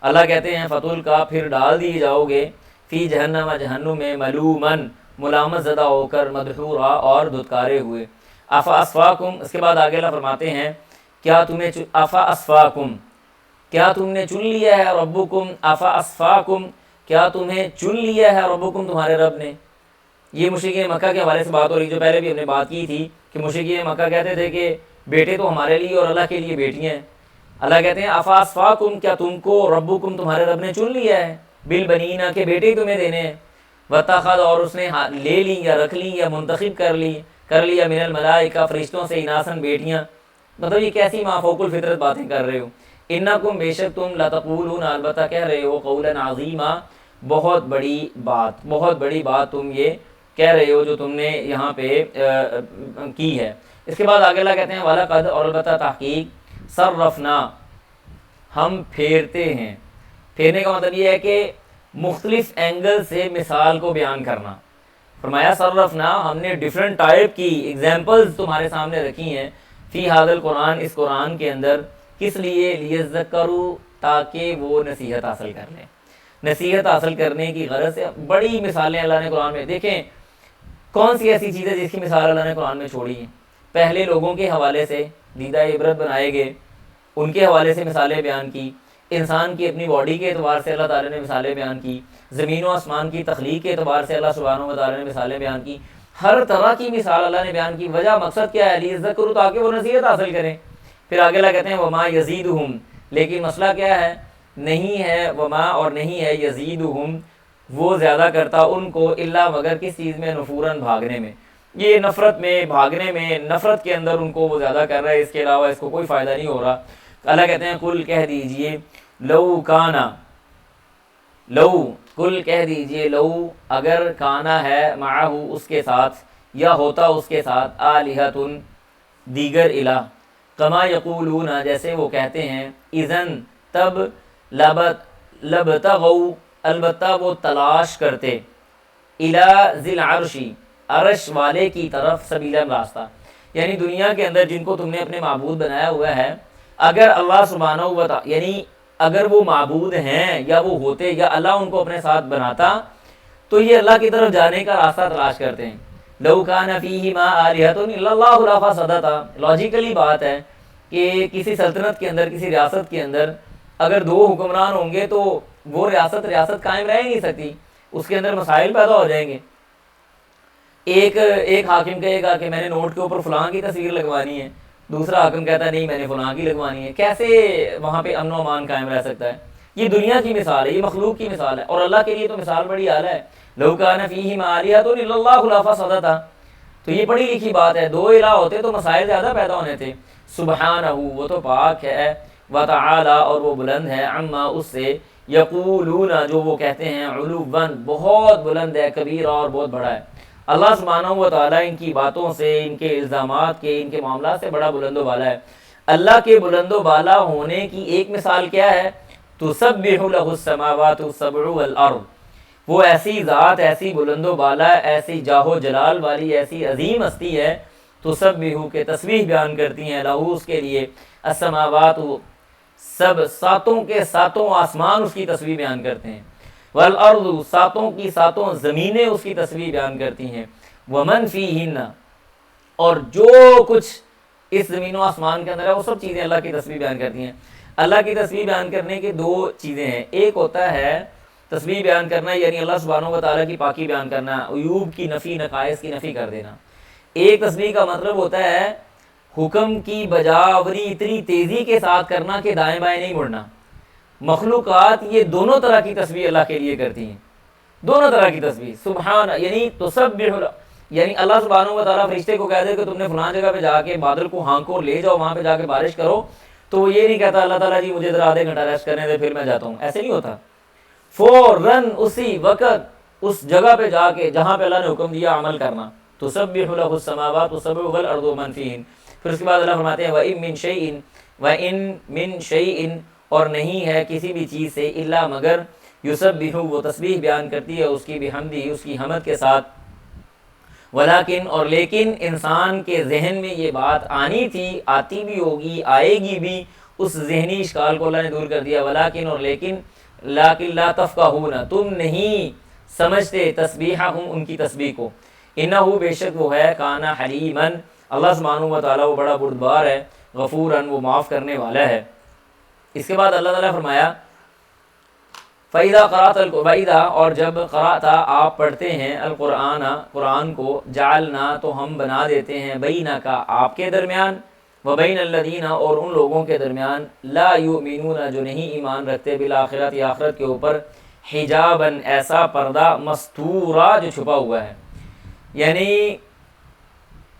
اللہ کہتے ہیں فتلقا پھر ڈال دیے جاؤ گے، فی جہنم جہنم میں، ملومن ملامت زدہ ہو کر، مدحورا اور دھتکارے ہوئے۔ افا اسفاکم اس کے بعد آگے اللہ فرماتے ہیں کیا تمہیں افا اسفاکم کیا تم نے چن لیا ہے، ربکم افا اسفاکم کیا تمہیں چن لیا ہے، ربکم تمہارے رب نے۔ یہ مشرکین مکہ کے حوالے سے بات ہو رہی جو پہلے بھی ہم نے بات کی تھی کہ مشرکین مکہ کہتے تھے کہ بیٹے تو ہمارے لیے اور اللہ کے لیے بیٹیاں ہیں۔ اللہ کہتے ہیں افا اسفاکم کیا تم کو ربکم تمہارے رب نے چن لیا ہے، بالبنین کے بیٹے ہی تمہیں دینے ہیں، واتخذ اور اس نے لے لی یا رکھ لی یا منتخب کر لیا من الملائکہ فرشتوں سے، اناسن بیٹیاں۔ مطلب یہ کیسی مافوق الفطرت باتیں کر رہے ہو، انکم بے شک تم لتقولون البتہ کہہ رہے ہو، قولا عظیما بہت بڑی بات تم یہ کہہ رہے ہو جو تم نے یہاں پہ کی ہے۔ اس کے بعد آگے اللہ کہتے ہیں وَلَقَدْ اور البتہ تحقیق صرفنا ہم پھیرتے ہیں۔ پھیرنے کا مطلب یہ ہے کہ مختلف اینگل سے مثال کو بیان کرنا۔ فرمایا صرفنا ہم نے ڈیفرنٹ ٹائپ کی ایگزامپلز تمہارے سامنے رکھی ہیں، فی ھذا القرآن اس قرآن کے اندر، کس لیے، لیذکروا تاکہ وہ نصیحت حاصل کر لیں۔ نصیحت حاصل کرنے کی غرض سے بڑی مثالیں اللہ نے قرآن میں، دیکھیں کون سی ایسی چیز ہے جس کی مثال اللہ نے قرآن میں چھوڑی ہیں۔ پہلے لوگوں کے حوالے سے دیدہ عبرت بنائے گئے، ان کے حوالے سے مثالیں بیان کی، انسان کی اپنی باڈی کے اعتبار سے اللہ تعالیٰ نے مثالیں بیان کی، زمین و آسمان کی تخلیق کے اعتبار سے اللہ سبحانہ و تعالیٰ نے مثالیں بیان کی، ہر طرح کی مثال اللہ نے بیان کی۔ وجہ مقصد کیا ہے، لیذکروا تاکہ وہ نصیحت حاصل کریں۔ پھر آگے اللہ کہتے ہیں وما یزیدہم لیکن مسئلہ کیا ہے، نہیں ہے وما اور نہیں ہے یزیدہم وہ زیادہ کرتا ان کو، الا مگر کس چیز میں، نفوراً بھاگنے میں، یہ نفرت میں، بھاگنے میں، نفرت کے اندر ان کو وہ زیادہ کر رہا ہے، اس کے علاوہ اس کو کوئی فائدہ نہیں ہو رہا۔ اللہ کہتے ہیں قل کہہ دیجئے، قل کہہ دیجئے لو اگر کانا ہے، معہ اس کے ساتھ، یا ہوتا اس کے ساتھ، آلہۃ دیگر الہ، کما یقولون جیسے وہ کہتے ہیں، اذن تب، لبتغوا البتہ وہ تلاش کرتے، الی ذی العرش عرش والے کی طرف، سبیلا راستہ، یعنی دنیا کے اندر جن کو تم نے اپنے معبود بنایا ہوا ہے، اگر اللہ سبحانہ و تعالی یعنی اگر وہ معبود ہیں یا وہ ہوتے یا اللہ ان کو اپنے ساتھ بناتا تو یہ اللہ کی طرف جانے کا راستہ تلاش کرتے ہیں۔ لو کان فیہما آلہۃ الا اللہ لفسدتا، لاجیکلی بات ہے کہ کسی سلطنت کے اندر، کسی ریاست کے اندر اگر دو حکمران ہوں گے تو وہ ریاست قائم رہ ہی نہیں سکتی، اس کے اندر مسائل پیدا ہو جائیں گے۔ ایک حاکم کہے گا کہ میں نے نوٹ کے اوپر فلاں کی تصویر لگوانی ہے، دوسرا حاکم کہتا ہے نہیں میں نے فلاں کی لگوانی ہے، کیسے وہاں پہ امن و امان قائم رہ سکتا ہے؟ یہ دنیا کی مثال ہے، یہ مخلوق کی مثال ہے، اور اللہ کے لیے تو مثال بڑی اعلیٰ ہے۔ لو کان فیہما آلہۃ الا اللہ لفسدتا، تو یہ پڑھی لکھی بات ہے، دو الہ ہوتے تو مسائل زیادہ پیدا ہونے تھے۔ سبحانہ وہ تو پاک ہے، وتعالی اور وہ بلند ہے، عما اس سے، یقولون جو وہ کہتے ہیں، علوا بہت بلند ہے، کبیرہ اور بہت بڑا ہے۔ اللہ سبحانہ و تعالیٰ ان کی باتوں سے، ان کے الزامات کے، ان کے معاملات سے بڑا بلند و بالا ہے۔ اللہ کے بلند و بالا ہونے کی ایک مثال کیا ہے، تسبح لہ السماوات السبع والارض، وہ ایسی ذات، ایسی بلند و بالا، ایسی جاہ و جلال والی، ایسی عظیم ہستی ہے، تسبح کے تسبیح بیان کرتی ہیں، لہو اس کے لیے، السماوات سب ساتوں کے ساتوں آسمان اس کی تسبیح بیان کرتے ہیں، والارض ساتوں کی ساتوں زمینیں اس کی تسبیح بیان کرتی ہیں، ومن فیہن اور جو کچھ اس زمین و آسمان کے اندر ہے وہ سب چیزیں اللہ کی تسبیح بیان کرتی ہیں۔ اللہ کی تسبیح بیان کرنے کے دو چیزیں ہیں، ایک ہوتا ہے تسبیح بیان کرنا یعنی اللہ سبحانہ و تعالیٰ کی پاکی بیان کرنا، عیوب کی نفی، نقائص کی نفی کر دینا۔ ایک تسبیح کا مطلب ہوتا ہے حکم کی بجاوری اتنی تیزی کے ساتھ کرنا کہ دائیں بائیں نہیں مڑنا۔ مخلوقات یہ دونوں طرح کی تسبیح اللہ کے لیے کرتی ہیں، دونوں طرح کی تسبیح۔ سبحان یعنی تسبح، یعنی اللہ سبحانہ و تعالیٰ فرشتے کو کہہ دے کہ تم نے فلاں جگہ پہ جا کے بادل کو ہانکو اور لے جاؤ، وہاں پہ جا کے بارش کرو، تو وہ یہ نہیں کہتا اللہ تعالیٰ جی مجھے ذرا آدھے گھنٹہ ریسٹ کرنے دے پھر میں جاتا ہوں، ایسے نہیں ہوتا۔ فوراً اسی وقت اس جگہ پہ جا کے جہاں پہ اللہ نے حکم دیا عمل کرنا۔ تسبح لہ السماوات والسبع والارض ومن فیہن۔ پھر اس کے بعد اللہ فرماتے ہیں وَإِن مِّن شَيْءٍ وَإِن مِّن شَيْءٍ اور نہیں ہے کسی بھی چیز سے الا مگر یسبح وہ تسبیح بیان کرتی ہے اس کی بحمدہ اس کی حمد کے ساتھ، ولیکن اور لیکن انسان کے ذہن میں یہ بات آنی تھی، آتی بھی ہوگی، آئے گی بھی، اس ذہنی اشکال کو اللہ نے دور کر دیا۔ ولیکن اور لیکن لا تفقہون تم نہیں سمجھتے تسبیحہم ان کی تسبیح کو، انہ بے شک وہ ہے کان حلیما اللہ سبحانہ و تعالیٰ وہ بڑا بردبار ہے، غفوراً وہ معاف کرنے والا ہے۔ اس کے بعد اللہ تعالیٰ فرمایا فَإِذَا قَرَأْتَ وَإِذَا اور جب قرأت آپ پڑھتے ہیں القرآن قرآن کو، جعلنا تو ہم بنا دیتے ہیں بینک آپ کے درمیان، وبین الذین اور ان لوگوں کے درمیان لا یؤمنون جو نہیں ایمان رکھتے بالآخرت یا آخرت کے اوپر، حجاباً ایسا پردہ مستورا جو چھپا ہوا ہے، یعنی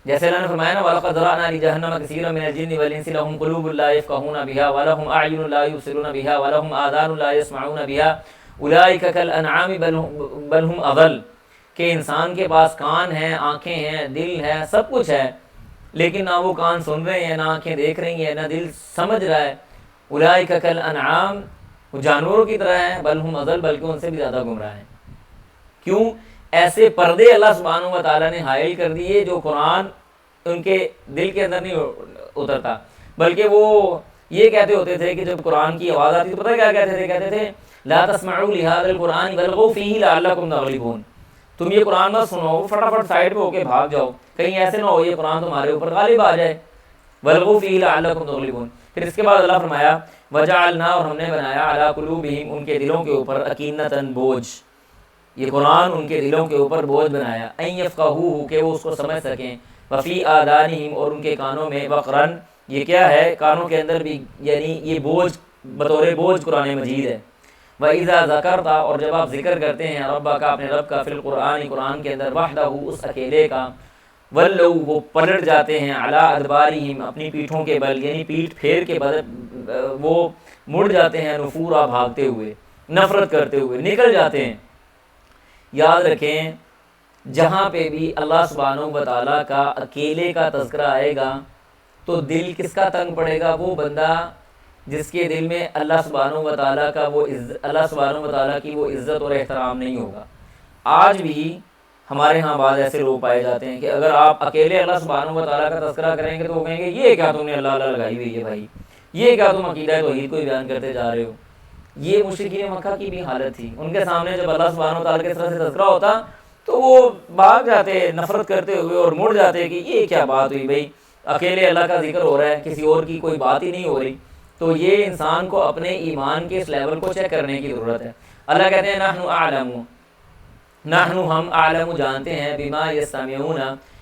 جیسے اللہ نے فرمایا نا وَلَقَدْ ذَرَأْنَا لِجَهَنَّمَ كَثِيرًا مِنَ الْجِنِّ وَالْإِنسِ لَهُمْ قُلُوبٌ لَا يَفْقَهُونَ بِهَا وَلَهُمْ أَعْيُنٌ لَا يُبْصِرُونَ بِهَا وَلَهُمْ آذَانٌ لَا يَسْمَعُونَ بِهَا أُولَٰئِكَ كَالْأَنْعَامِ بَلْ هُمْ أَضَلُّ کہ انسان کے پاس کان ہیں، آنکھیں ہیں، دل ہے، سب کچھ ہے، لیکن نہ وہ کان سن رہے ہیں، نہ آنکھیں دیکھ رہی ہیں، نہ دل سمجھ رہا ہے۔ أُولَٰئِكَ كَالْأَنْعَامِ وہ جانوروں کی طرح ہیں، بل ہم اضل بلکہ ان سے بھی زیادہ گمراہ ہیں۔ کیوں؟ ایسے پردے اللہ سبحانہ و تعالیٰ نے حائل کر دیے جو قرآن ان کے دل کے اندر نہیں اترتا، بلکہ وہ یہ کہتے ہوتے تھے کہ جب قرآن کی آواز آتی تو پتہ کیا کہتے تھے؟ کہتے تھے لا تسمعوا لهذا القرآن والغوا فيه لعلكم تغلبون، تم یہ قرآن مت سنو، فٹافٹ سائڈ پہ ہو کے بھاگ جاؤ، کہیں ایسے نہ ہو یہ قرآن تمہارے اوپر غالب آ جائے۔ والغوا فيه لعلكم تغلبون۔ پھر اس کے بعد اللہ فرمایا وجعلنا اور ہم نے بنایا علی قلوبہم ان کے دلوں کے اوپر اکینۃ بوجھ، یہ قرآن ان کے دلوں کے اوپر بوجھ بنایا، ان یفقہوہ کہ وہ اس کو سمجھ سکیں، وفی آذانہم اور ان کے کانوں میں وقرن یہ کیا ہے کانوں کے اندر بھی، یعنی یہ بوجھ بطور بوجھ قرآن مجید ہے۔ وَإِذَا ذَكَرْتَ اور جب آپ ذکر کرتے ہیں ربک اپنے رب کا، فی القرآن قرآن کے اندر، وحدہ اس اکیلے کا، وَلَّوْا وہ پلٹ جاتے ہیں، عَلَىٰ أَدْبَارِهِمْ اپنی پیٹھوں کے بل، یعنی پیٹھ پھیر کے بل وہ مڑ جاتے ہیں، نفورا بھاگتے ہوئے، نفرت کرتے ہوئے نکل جاتے ہیں۔ یاد رکھیں جہاں پہ بھی اللہ سبحانہ و تعالیٰ کا اکیلے کا تذکرہ آئے گا تو دل کس کا تنگ پڑے گا؟ وہ بندہ جس کے دل میں اللہ سبحانہ و تعالیٰ کا وہ اللہ سبحانہ و تعالیٰ کی وہ عزت اور احترام نہیں ہوگا۔ آج بھی ہمارے ہاں بعض ایسے لوگ پائے جاتے ہیں کہ اگر آپ اکیلے اللہ سبحانہ و تعالیٰ کا تذکرہ کریں گے تو وہ کہیں گے یہ کیا تم نے اللہ اللہ لگائی ہوئی ہے بھائی، یہ کیا تم عقیدہ توحید کو بیان کرتے جا رہے ہو۔ یہ مشرکین مکہ کی بھی حالت تھی، ان کے سامنے جب اللہ سبحانہ و تعالیٰ کے طرف سے تذکرہ ہوتا تو وہ بھاگ جاتے نفرت کرتے ہوئے اور مڑ جاتے کہ یہ کیا بات ہوئی بھائی، اکیلے اللہ کا ذکر ہو رہا ہے، کسی اور کی کوئی بات ہی نہیں ہو رہی۔ تو یہ انسان کو اپنے ایمان کے اس لیول کو چیک کرنے کی ضرورت ہے۔ اللہ کہتے ہیں نحن اعلم، نحن ہم اعلم جانتے ہیں، بما یستمعون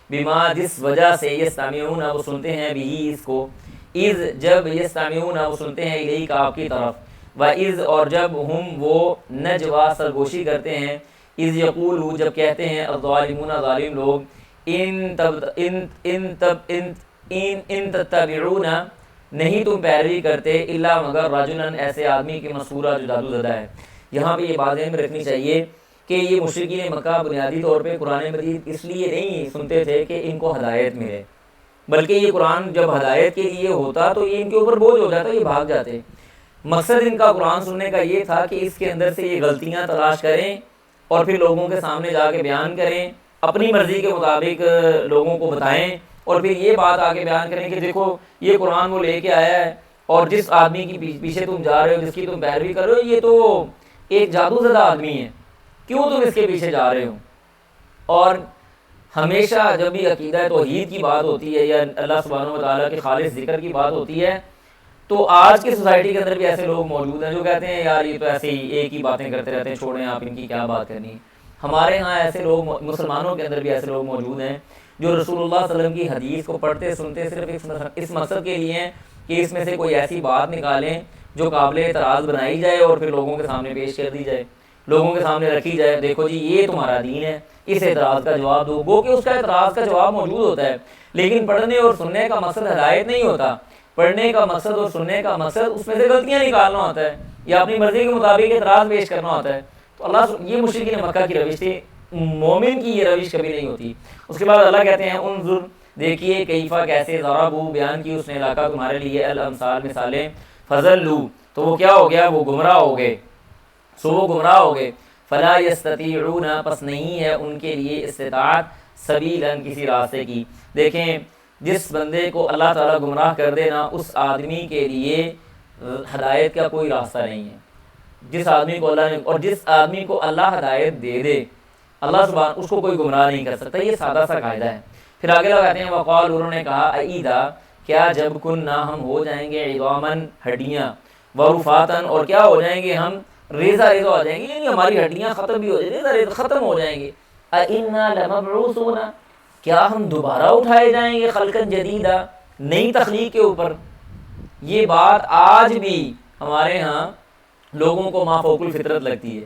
بما جس وجہ سے یستمعون وہ سنتے ہیں، بھی اس کو، اذ جب یستمعون وہ سنتے ہیں، الیک آپ کی طرف، وَإِذْ اور جب ہم وہ نجوا سرگوشی کرتے ہیں، اذ یقولو جب کہتے ہیں الظالمون ظالم لوگ، ان تتبعون نہیں تم پیروی کرتے الا مگر رجلاً ایسے آدمی کے مسحورا جو جادو زدہ ہے۔ یہاں پہ یہ بات ذہن میں رکھنی چاہیے کہ یہ مشرکین مکہ بنیادی طور پہ قرآن مجید اس لیے نہیں سنتے تھے کہ ان کو ہدایت ملے، بلکہ یہ قرآن جب ہدایت کے لیے ہوتا تو یہ ان کے اوپر بوجھ ہو جاتا، یہ بھاگ جاتے۔ مقصد ان کا قرآن سننے کا یہ تھا کہ اس کے اندر سے یہ غلطیاں تلاش کریں اور پھر لوگوں کے سامنے جا کے بیان کریں، اپنی مرضی کے مطابق لوگوں کو بتائیں، اور پھر یہ بات آگے بیان کریں کہ دیکھو یہ قرآن وہ لے کے آیا ہے اور جس آدمی کی پیچھے تم جا رہے ہو، جس کی تم پیروی کر رہے ہو، یہ تو ایک جادو زدہ آدمی ہے، کیوں تم اس کے پیچھے جا رہے ہو؟ اور ہمیشہ جب بھی عقیدہ توحید کی بات ہوتی ہے یا اللہ سبحانہ و تعالیٰ کے خالص ذکر کی بات ہوتی ہے، تو آج کی سوسائٹی کے اندر بھی ایسے لوگ موجود ہیں جو کہتے ہیں یار یہ تو ایسے ہی ایک ہی باتیں کرتے رہتے ہیں، چھوڑیں آپ ان کی کیا بات کرنی ہے۔ ہمارے ہاں ایسے لوگ، مسلمانوں کے اندر بھی ایسے لوگ موجود ہیں جو رسول اللہ صلی اللہ علیہ وسلم کی حدیث کو پڑھتے سنتے صرف اس مقصد کے لیے ہیں کہ اس میں سے کوئی ایسی بات نکالیں جو قابل اعتراض بنائی جائے اور پھر لوگوں کے سامنے پیش کر دی جائے، لوگوں کے سامنے رکھی جائے، دیکھو جی یہ تمہارا دین ہے، اس اعتراض کا جواب دو۔ گو کہ اس کا اعتراض کا جواب موجود ہوتا ہے، لیکن پڑھنے اور سننے کا مقصد ہدایت نہیں ہوتا۔ پڑھنے کا مقصد اور سننے کا مقصد اس میں سے غلطیاں نکالنا ہوتا ہے یا اپنی مرضی کے مطابق اعتراض پیش کرنا ہوتا ہے۔ تو اللہ، یہ مشرکین مکہ کی روش تھی، مومن کی یہ روش کبھی نہیں ہوتی۔ اس کے بعد اللہ کہتے ہیں انظر، دیکھیے کیفا کیسے، ضربوا بیان کی اس نے علاقہ تمہارے لیے، الامثال مثالیں، فضلوا تو وہ کیا ہو گیا، وہ گمراہ ہو گئے، وہ گمراہ ہو گئے، فلا یستطیعون پس نہیں ہے ان کے لیے استطاعت، سبیلا کسی راستے کی۔ دیکھیں جس بندے کو اللہ تعالیٰ گمراہ کر دے نا، اس آدمی کے لیے ہدایت کا کوئی راستہ نہیں ہے۔ جس آدمی کو اللہ نے، اور جس آدمی کو اللہ ہدایت دے دے، اللہ سبحانہ اس کو کوئی گمراہ نہیں کر سکتا۔ یہ سادہ سا قاعدہ ہے۔ پھر آگے لگاتے ہیں وقال، انہوں نے کہا اِذا کیا جب کننا ہم ہو جائیں گے، عظاماً ہڈیاں، ورفاتاً اور کیا ہو جائیں گے ہم، ریزہ ریزہ ہو جائیں گے، یعنی ہماری ہڈیاں ختم بھی ہو جائیں گی، ریزہ ریزہ ختم ہو جائیں گے، اِنَّا لَمَبْعُوثُونَ کیا ہم دوبارہ اٹھائے جائیں گے، خلقاً جدیدہ نئی تخلیق کے اوپر۔ یہ بات آج بھی ہمارے ہاں لوگوں کو مافوق الفطرت لگتی ہے،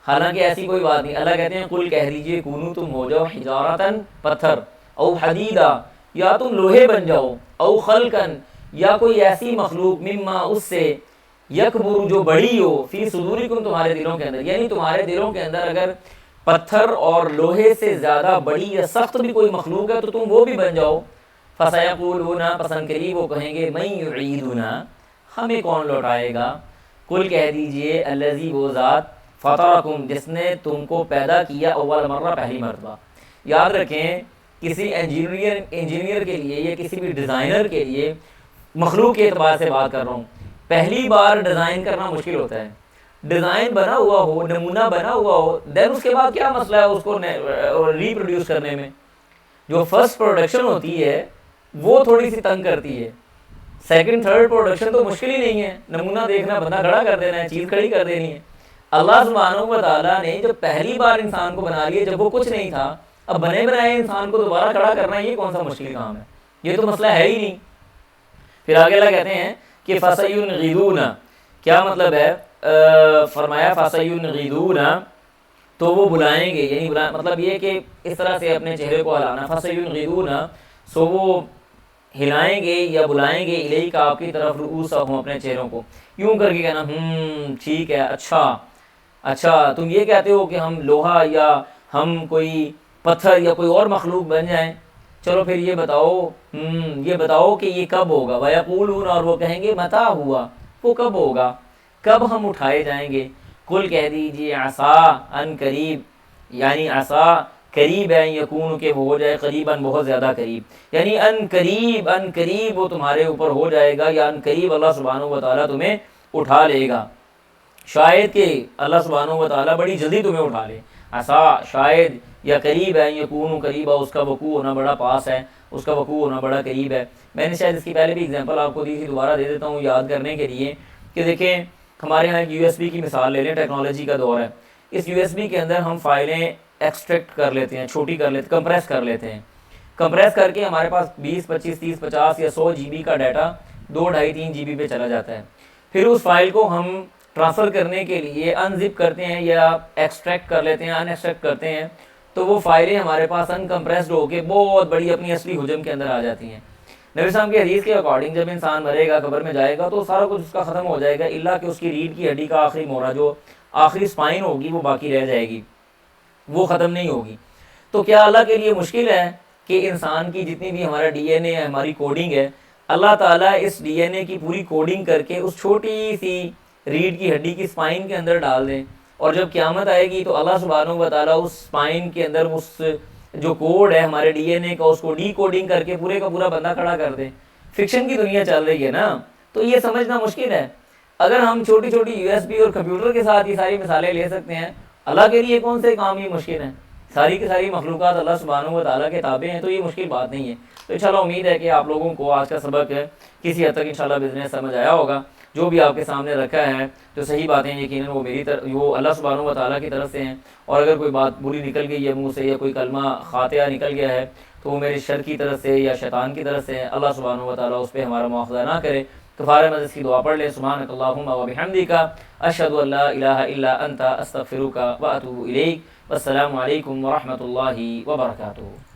حالانکہ ایسی کوئی بات نہیں۔ اللہ کہتے ہیں قل کہہ دیجئے کونو تم ہو جاؤ حجارتاً پتھر، او حدیدہ یا تم لوہے بن جاؤ، او خلقاً یا کوئی ایسی مخلوق، مما اس سے، یکبر جو بڑی ہو، فی صدورکم تمہارے دلوں کے اندر، یعنی تمہارے دلوں کے اندر اگر پتھر اور لوہے سے زیادہ بڑی یا سخت بھی کوئی مخلوق ہے تو تم وہ بھی بن جاؤ۔ فَسَيَقُولُونَ پسند قریب وہ کہیں گے مَن یُعِیدُنَا ہمیں کون لوٹائے گا، قل کہہ دیجئے الذی وہ ذات، فطرکم جس نے تم کو پیدا کیا، اول مرہ پہلی مرتبہ۔ یاد رکھیں کسی انجینئر کے لیے یا کسی بھی ڈیزائنر کے لیے، مخلوق کے اعتبار سے بات کر رہا ہوں، پہلی بار ڈیزائن کرنا مشکل ہوتا ہے۔ ڈیزائن بنا ہوا ہو، نمونہ بنا ہوا ہو، دین اس کے بعد کیا مسئلہ ہے اس کو ریپروڈیوس کرنے میں۔ جو فرسٹ پروڈکشن ہوتی ہے وہ تھوڑی سی تنگ کرتی ہے، سیکنڈ تھرڈ پروڈکشن تو مشکل ہی نہیں ہے، نمونہ دیکھنا، بندہ کھڑا کر دینا ہے، چیز کھڑی کر دینی ہے۔ اللہ سبحانہ و تعالیٰ نے جب پہلی بار انسان کو بنا لیا، جب وہ کچھ نہیں تھا، اب بنے بنائے انسان کو دوبارہ کھڑا کرنا یہ کون سا مشکل کام ہے، یہ تو مسئلہ ہے ہی نہیں۔ پھر آگے اللہ کہتے ہیں کہ فَسَيُنْغِضُونَ کیا مطلب ہے، فرمایا فَسَيُنْغِضُونَ تو وہ بلائیں گے، یعنی مطلب یہ کہ اس طرح سے اپنے چہرے کو ہلانا، فَسَيُنْغِضُونَ سو وہ ہلائیں گے یا بلائیں گے، الیک آپ کی طرف، رؤوسہم اپنے چہروں کو، یوں کر کے کہنا ٹھیک ہے، اچھا تم یہ کہتے ہو کہ ہم لوہا یا ہم کوئی پتھر یا کوئی اور مخلوق بن جائیں، چلو پھر یہ بتاؤ کہ یہ کب ہوگا، وَيَقُولُونَ اور وہ کہیں گے متى ہوا، وہ کب ہوگا، کب ہم اٹھائے جائیں گے۔ قل کہہ دیجئے عسیٰ ان قریب، یعنی عسیٰ قریب ہے، یکون کہ وہ ہو جائے، قریباً بہت زیادہ قریب، یعنی ان قریب وہ تمہارے اوپر ہو جائے گا، یا ان قریب اللہ سبحانہ و تعالیٰ تمہیں اٹھا لے گا، شاید کہ اللہ سبحانہ و تعالیٰ بڑی جلدی تمہیں اٹھا لے۔ عسیٰ شاید، یا قریب ہے، یکون قریبا اس کا وقوع ہونا بڑا پاس ہے، اس کا وقوع ہونا بڑا قریب ہے۔ میں نے شاید اس کی پہلے بھی اگزامپل آپ کو دی تھی، دوبارہ دے دیتا ہوں یاد کرنے کے لیے، کہ دیکھیں ہمارے ہاں ایک USB کی مثال لے لیں، ٹیکنالوجی کا دور ہے، اس USB کے اندر ہم فائلیں ایکسٹریکٹ کر لیتے ہیں، چھوٹی کر لیتے ہیں، کمپریس کر لیتے ہیں، کمپریس کر کے ہمارے پاس 20 25 30 50 یا 100 GB کا ڈیٹا 2 2.5 3 GB پہ چلا جاتا ہے۔ پھر اس فائل کو ہم ٹرانسفر کرنے کے لیے انزپ کرتے ہیں یا ایکسٹریکٹ کر لیتے ہیں، ان ایکسٹریکٹ کرتے ہیں، تو وہ فائلیں ہمارے پاس ان کمپریسڈ ہو کے بہت بڑی اپنی اصلی حجم کے اندر آ جاتی ہیں۔ نبی صاحب کی حدیث کے اکارڈنگ جب انسان مرے گا، قبر میں جائے گا، تو سارا کچھ اس کا ختم ہو جائے گا، الا کہ اس کی ریڑھ کی ہڈی کا آخری مورا، جو آخری اسپائن ہوگی، وہ باقی رہ جائے گی، وہ ختم نہیں ہوگی۔ تو کیا اللہ کے لیے مشکل ہے کہ انسان کی جتنی بھی ہمارا DNA ہے، ہماری کوڈنگ ہے، اللہ تعالیٰ اس DNA کی پوری کوڈنگ کر کے اس چھوٹی سی ریڑھ کی ہڈی کی اسپائن کے اندر ڈال دیں، اور جب قیامت آئے گی تو اللہ سبحانہ و تعالیٰ اس اسپائن کے اندر اس جو کوڈ ہے ہمارے DNA کا، اس کو ڈی کوڈنگ کر کے پورے کا پورا بندہ کھڑا کر دے۔ فکشن کی دنیا چل رہی ہے نا، تو یہ سمجھنا مشکل ہے. اگر ہم چھوٹی چھوٹی USB اور کمپیوٹر کے ساتھ یہ ساری مثالیں لے سکتے ہیں, اللہ کے لیے کون سے کام یہ مشکل ہیں؟ ساری کی ساری مخلوقات اللہ سبحانہ و تعالیٰ کے تابع ہیں, تو یہ مشکل بات نہیں ہے. تو انشاءاللہ امید ہے کہ آپ لوگوں کو آج کا سبق کسی حد تک انشاءاللہ بزنس سمجھ آیا ہوگا. جو بھی آپ کے سامنے رکھا ہے جو صحیح باتیں یقیناً وہ اللہ سبحانہ و تعالیٰ کی طرف سے ہیں, اور اگر کوئی بات بری نکل گئی ہے منہ سے یا کوئی کلمہ خاطئہ نکل گیا ہے تو وہ میرے شر کی طرف سے یا شیطان کی طرف سے ہے. اللہ سبحانہ و تعالیٰ اس پہ ہمارا مواخذہ نہ کرے. کفارہ مجلس کی دعا پڑھ لیں. سبحانک اللہم و بحمدک اشہد ان لا الہ الا انت استغفرک و اتوب الیک. والسلام علیکم ورحمۃ اللہ وبرکاتہ.